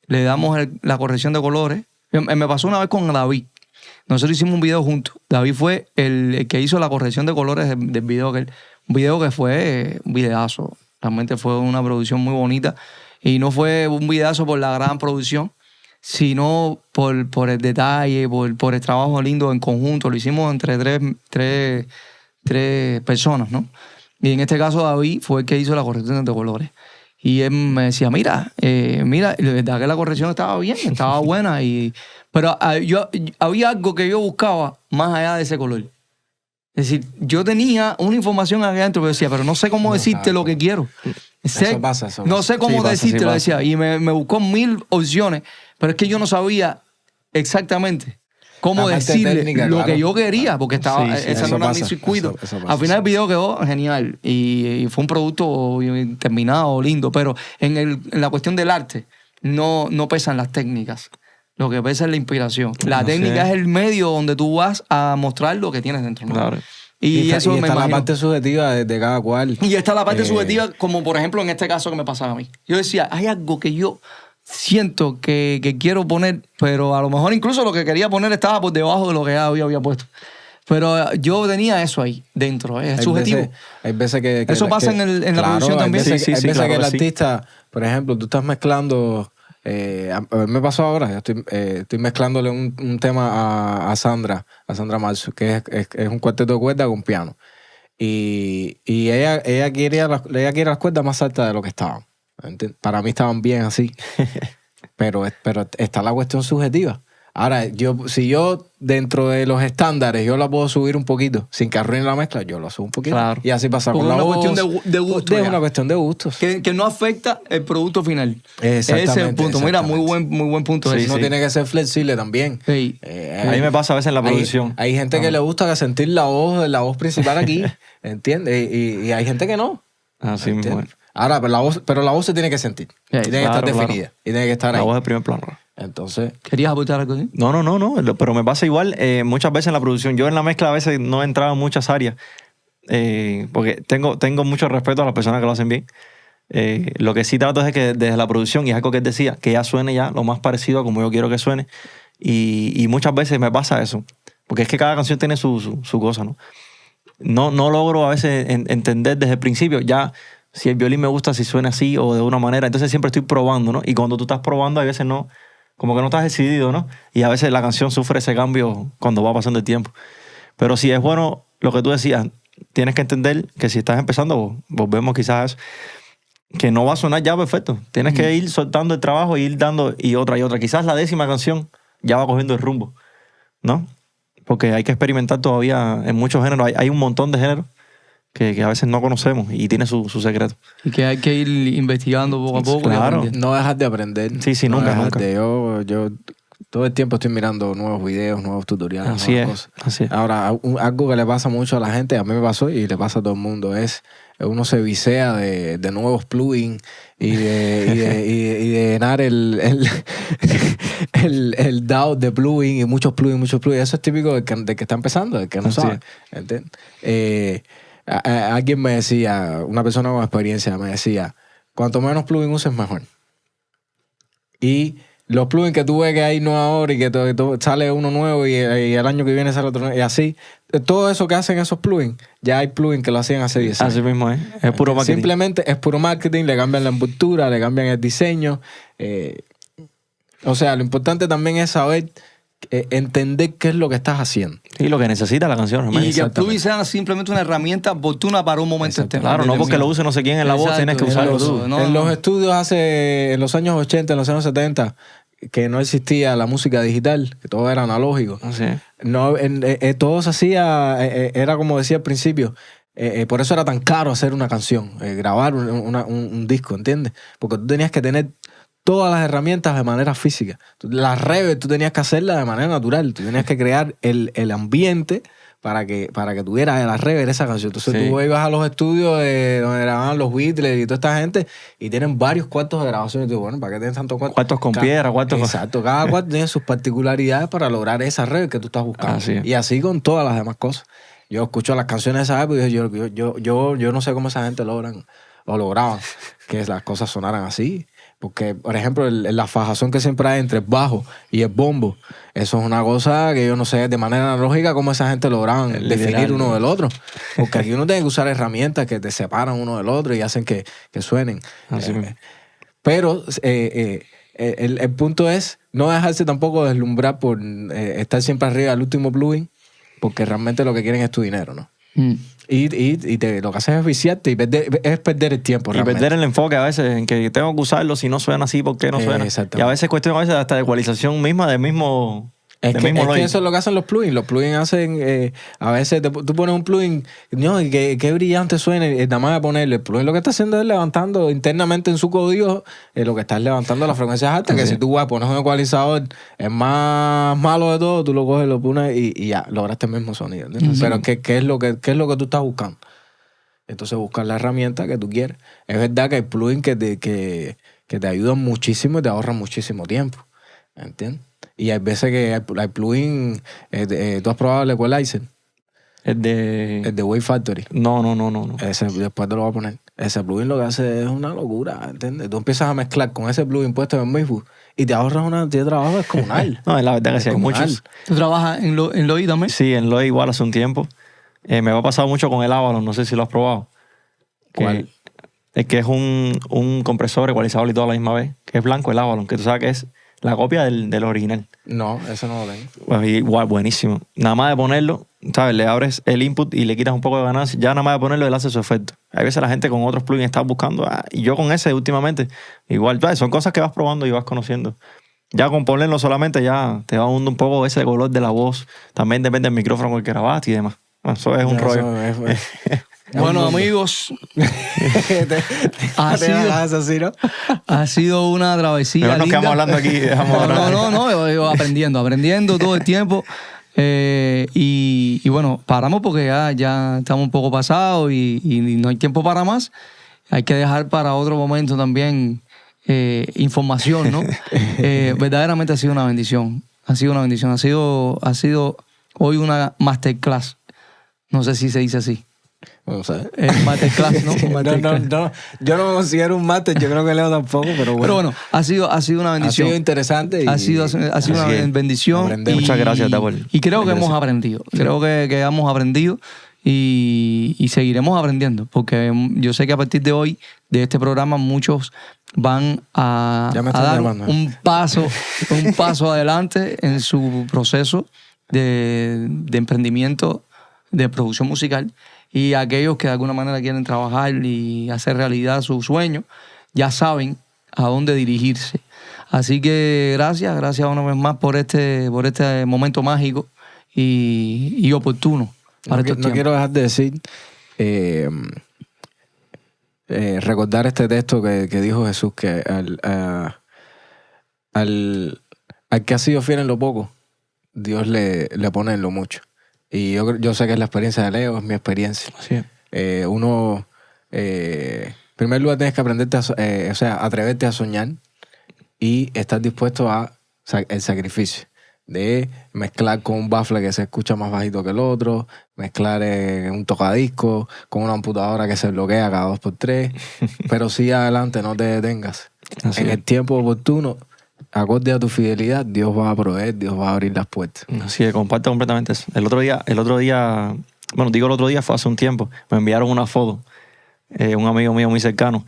le damos la corrección de colores. Me pasó una vez con David. Nosotros hicimos un video juntos. David fue el que hizo la corrección de colores del video. Un video que fue un videazo. Realmente fue una producción muy bonita. Y no fue un videazo por la gran producción, sino por el detalle, por el trabajo lindo en conjunto. Lo hicimos entre tres personas, ¿no? Y en este caso David fue el que hizo la corrección de colores. Y él me decía, mira, de verdad que la corrección estaba bien, estaba buena. Pero había algo que yo buscaba más allá de ese color. Es decir, yo tenía una información aquí adentro, pero decía, pero no sé cómo decirte lo que quiero. Eso pasa. No sé cómo decirte, lo decía. Y me buscó 1000 opciones, pero es que yo no sabía exactamente cómo decirle técnica, lo que yo quería, porque estaba esa no era mi circuito. Al final el video quedó genial y fue un producto terminado, lindo, pero en la cuestión del arte no pesan las técnicas. Lo que pesa es la inspiración. La técnica es el medio donde tú vas a mostrar lo que tienes dentro, ¿no? Claro. Y eso está la parte subjetiva de cada cual. Y está la parte subjetiva, como por ejemplo en este caso que me pasaba a mí. Yo decía, hay algo que yo siento que quiero poner, pero a lo mejor incluso lo que quería poner estaba por debajo de lo que ya había puesto. Pero yo tenía eso ahí dentro, es subjetivo. Hay veces que eso pasa en la producción también. Hay veces que el artista, por ejemplo, tú estás mezclando... me pasó ahora, estoy mezclándole un tema a Sandra Marzo, que es un cuarteto de cuerdas con piano. Y ella quiere las cuerdas más altas de lo que estaban. Para mí estaban bien así. pero está la cuestión subjetiva. Ahora, si yo dentro de los estándares yo la puedo subir un poquito sin que arruine la mezcla, yo la subo un poquito. Claro. Y así pasa con la voz. Es una cuestión de gusto. Es una cuestión de gustos. Que no afecta el producto final. Exactamente. Ese es el punto. Mira, muy buen punto. Sí, tiene que ser flexible también. Sí. A mí me pasa a veces en la producción. Hay gente que le gusta sentir la voz principal aquí, ¿entiendes? Y hay gente que no. Así mismo. Ahora, pero la voz se tiene que sentir. Tiene que estar definida. Y tiene que estar ahí. La voz de primer plano. Entonces... ¿Querías apuntar algo así? No. Pero me pasa igual muchas veces en la producción. Yo en la mezcla a veces no he entrado en muchas áreas. Porque tengo mucho respeto a las personas que lo hacen bien. Lo que sí trato es que desde la producción, y es algo que él decía, que ya suene ya lo más parecido a como yo quiero que suene. Y muchas veces me pasa eso. Porque es que cada canción tiene su cosa, ¿no? no logro a veces entender desde el principio. Ya, si el violín me gusta, si suena así o de una manera. Entonces siempre estoy probando, ¿no? Y cuando tú estás probando, a veces no, como que no estás decidido, ¿no? Y a veces la canción sufre ese cambio cuando va pasando el tiempo. Pero sí es bueno lo que tú decías. Tienes que entender que si estás empezando, volvemos quizás a eso, que no va a sonar ya perfecto. Tienes que ir soltando el trabajo e ir dando y otra. Quizás la 10ª canción ya va cogiendo el rumbo, ¿no? Porque hay que experimentar todavía en muchos géneros. Hay un montón de géneros que a veces no conocemos y tiene su secreto. Y que hay que ir investigando poco a poco. Claro. No dejas de aprender. Sí, no nunca, dejas nunca. Yo todo el tiempo estoy mirando nuevos videos, nuevos tutoriales, Así nuevas es, cosas. así es. Ahora, algo que le pasa mucho a la gente, a mí me pasó y le pasa a todo el mundo, es uno se visea de nuevos plugins y de llenar el DAW de plugin y muchos plugins. Eso es típico del que está empezando, del que no Así sabe. ¿Entiendes? Alguien me decía, una persona con experiencia me decía, cuanto menos plugin uses, mejor. Y los plugins que tú ves que hay no ahora y que sale uno nuevo y el año que viene sale otro nuevo y así, todo eso que hacen esos plugins, ya hay plugins que lo hacían hace 10 años. Así mismo es. Es puro marketing. Simplemente es puro marketing, le cambian la envoltura, le cambian el diseño. O sea, lo importante también es saber, entender qué es lo que estás haciendo. Y lo que necesita la canción, realmente. Y que el plugin sea simplemente una herramienta oportuna para un momento Claro, no porque lo use no sé quién en la voz, tienes que usarlo tú. En los estudios en los años 80, en los años 70, que no existía la música digital, que todo era analógico. Así es. No, todo se hacía, era como decía al principio, por eso era tan caro hacer una canción, grabar un disco, ¿entiendes? Porque tú tenías que tener todas las herramientas de manera física. Las reverb tú tenías que hacerlas de manera natural, tú tenías que crear el ambiente para que tuviera la reverb esa canción. Entonces tú ibas a los estudios donde grababan los Beatles y toda esta gente y tienen varios cuartos de grabación. Y tú, bueno, ¿para qué tienes tantos cuartos? Cuartos con piedra, cuartos con... Exacto, cada cuarto tiene sus particularidades para lograr esa reverb que tú estás buscando. Así es. Y así con todas las demás cosas. Yo escucho las canciones de esa época y yo no sé cómo esa gente lograban que las cosas sonaran así. Porque, por ejemplo, la fajación que siempre hay entre el bajo y el bombo, eso es una cosa que yo no sé de manera analógica cómo esa gente lograban definir uno del otro. Porque aquí uno tiene que usar herramientas que te separan uno del otro y hacen que suenen. Pero el punto es no dejarse tampoco deslumbrar por estar siempre arriba del último plugin, porque realmente lo que quieren es tu dinero, ¿no? Y lo que haces es viciarte y es perder el tiempo. Y perder el enfoque a veces en que tengo que usarlo, si no suena así, ¿por qué no suena? Y a veces es cuestión hasta de ecualización misma del mismo... Es que eso es lo que hacen los plugins. Los plugins hacen, a veces tú pones un plugin, no, y qué brillante suena, y nada más de ponerle. El plugin lo que está haciendo es levantando internamente en su código, lo que está es levantando las frecuencias altas, que si tú pones un ecualizador, es más malo de todo, tú lo coges, lo pones y ya, lograste el mismo sonido. Pero ¿qué es lo que tú estás buscando? Entonces buscar la herramienta que tú quieres. Es verdad que hay plugins que te ayudan muchísimo y te ahorran muchísimo tiempo. ¿Entiendes? Y hay veces que hay plugin. ¿Tú has probado el Equalizer? El de Wave Factory. No. Ese, después te lo voy a poner. Ese plugin lo que hace es una locura, ¿entiendes? Tú empiezas a mezclar con ese plugin puesto en Mixbook y te ahorras una cantidad de trabajo descomunal. No, es la verdad que sí, hay muchos. ¿Tú trabajas en Loy también? Sí, en Loy igual hace un tiempo. Me ha pasado mucho con el Avalon, no sé si lo has probado. ¿Cuál? Es que es un compresor ecualizador y todo a la misma vez, que es blanco el Avalon, que tú sabes que es la copia del original. No, eso no lo tengo. Pues igual, buenísimo. Nada más de ponerlo, ¿sabes? Le abres el input y le quitas un poco de ganancia. Ya nada más de ponerlo, él hace su efecto. Hay veces la gente con otros plugins está buscando, y yo con ese últimamente, igual, son cosas que vas probando y vas conociendo. Ya con ponerlo solamente ya te va dando un poco ese color de la voz. También depende del micrófono con el que grabaste y demás. Bueno, eso es un rollo. Bueno, amigos, ha sido una travesía. Pero nos quedamos hablando aquí. No, aprendiendo todo el tiempo. Y bueno, paramos porque ya estamos un poco pasados y no hay tiempo para más. Hay que dejar para otro momento también información, ¿no? Verdaderamente ha sido una bendición. Ha sido una bendición. Ha sido hoy una masterclass. No sé si se dice así. No sé. Masterclass, ¿no? No, yo no me considero un máster, yo creo que Leo tampoco, pero bueno. Pero bueno, ha sido una bendición. Ha sido interesante. Ha sido una bendición. Muchas gracias, Tabor. Y creo que hemos aprendido. Creo que hemos aprendido y seguiremos aprendiendo, porque yo sé que a partir de hoy, de este programa, muchos van a dar llamando. un paso adelante en su proceso de emprendimiento, de producción musical, y aquellos que de alguna manera quieren trabajar y hacer realidad su sueño, ya saben a dónde dirigirse. Así que gracias una vez más por este momento mágico y oportuno. No quiero dejar de decir, recordar este texto que dijo Jesús, que al que ha sido fiel en lo poco, Dios le pone en lo mucho. Y yo sé que es la experiencia de Leo, es mi experiencia. Así es. Uno, en primer lugar, tienes que aprenderte atreverte a soñar y estar dispuesto a el sacrificio de mezclar con un baffle que se escucha más bajito que el otro, mezclar un tocadisco con una computadora que se bloquea cada 2x3, pero sigue adelante, no te detengas. Así En es. el tiempo oportuno, acorde a tu fidelidad, Dios va a proveer, Dios va a abrir las puertas. Así que comparto completamente eso. El otro día, bueno, digo el otro día, fue hace un tiempo, me enviaron una foto, un amigo mío muy cercano,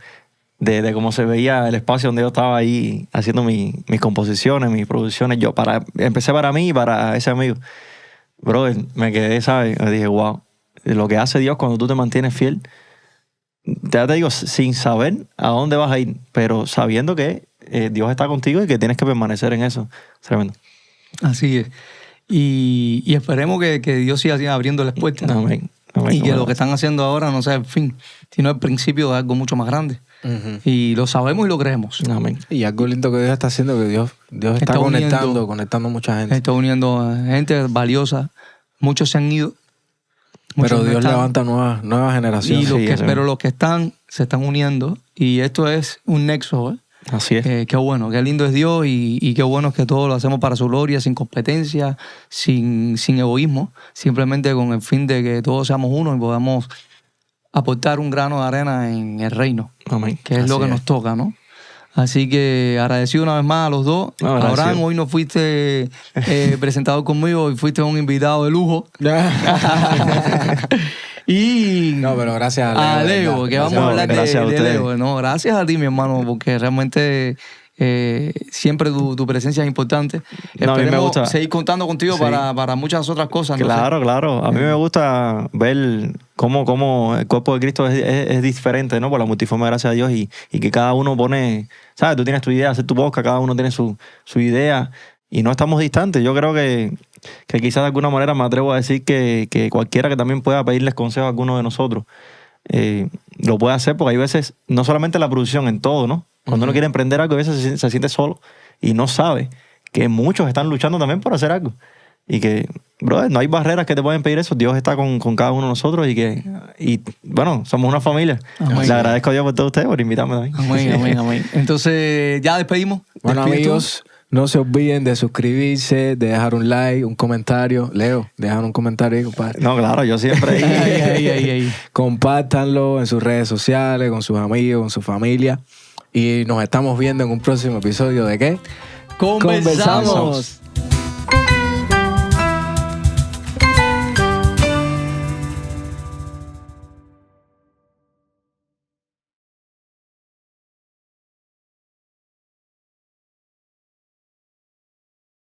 de cómo se veía el espacio donde yo estaba ahí haciendo mis composiciones, mis producciones. Empecé para mí y para ese amigo. Brother, me quedé, ¿sabes? Me dije, wow, lo que hace Dios cuando tú te mantienes fiel, ya te digo, sin saber a dónde vas a ir, pero sabiendo que Dios está contigo y que tienes que permanecer en eso. Tremendo. Así es. Y esperemos que Dios siga abriendo las puertas. Amén. Amén. Y que Amén. lo que están haciendo ahora no sea el fin, sino el principio de algo mucho más grande. Uh-huh. Y lo sabemos y lo creemos. Amén. Y algo lindo que Dios está haciendo, que Dios está conectando mucha gente. Está uniendo a gente valiosa. Muchos se han ido. Pero muchos no Dios están. levanta nuevas generaciones. Pero los que están se están uniendo. Y esto es un nexo, ¿eh? Así es. Qué bueno, qué lindo es Dios y qué bueno es que todo lo hacemos para su gloria, sin competencia, sin egoísmo, simplemente con el fin de que todos seamos uno y podamos aportar un grano de arena en el reino, Amén. que es lo que nos toca, ¿no? Así que agradecido una vez más a los dos. No, gracias. Abraham, hoy no fuiste presentador conmigo, hoy fuiste un invitado de lujo. Y No, pero gracias a Leo, verdad. que vamos Gracias. a hablar gracias a de ustedes. Leo. No, gracias a ti, mi hermano, porque realmente siempre tu presencia es importante. No, a mí me Esperemos gusta. seguir contando contigo Sí. para muchas otras cosas. ¿no? Claro. A mí me gusta ver cómo el cuerpo de Cristo es diferente, ¿no? Por la multiforme gracia de Dios y que cada uno pone, ¿sabes? Tú tienes tu idea, hacer tu podcast, cada uno tiene su idea y no estamos distantes. Yo creo que quizás de alguna manera me atrevo a decir que cualquiera que también pueda pedirles consejo a alguno de nosotros lo puede hacer, porque hay veces, no solamente la producción, en todo, ¿no? Cuando uno quiere emprender algo, a veces se siente solo y no sabe que muchos están luchando también por hacer algo. Y que, brother, no hay barreras que te pueden pedir eso. Dios está con cada uno de nosotros y bueno, somos una familia. Amén. Le agradezco a Dios por todos ustedes, por invitarme también. Amén. Entonces, ya despedimos. Bueno, Despide tú. amigos, no se olviden de suscribirse, de dejar un like, un comentario. Leo, dejar un comentario ahí, compadre. No, claro, yo siempre... Ahí. Compártanlo en sus redes sociales, con sus amigos, con su familia. Y nos estamos viendo en un próximo episodio de ¿qué? Conversamos.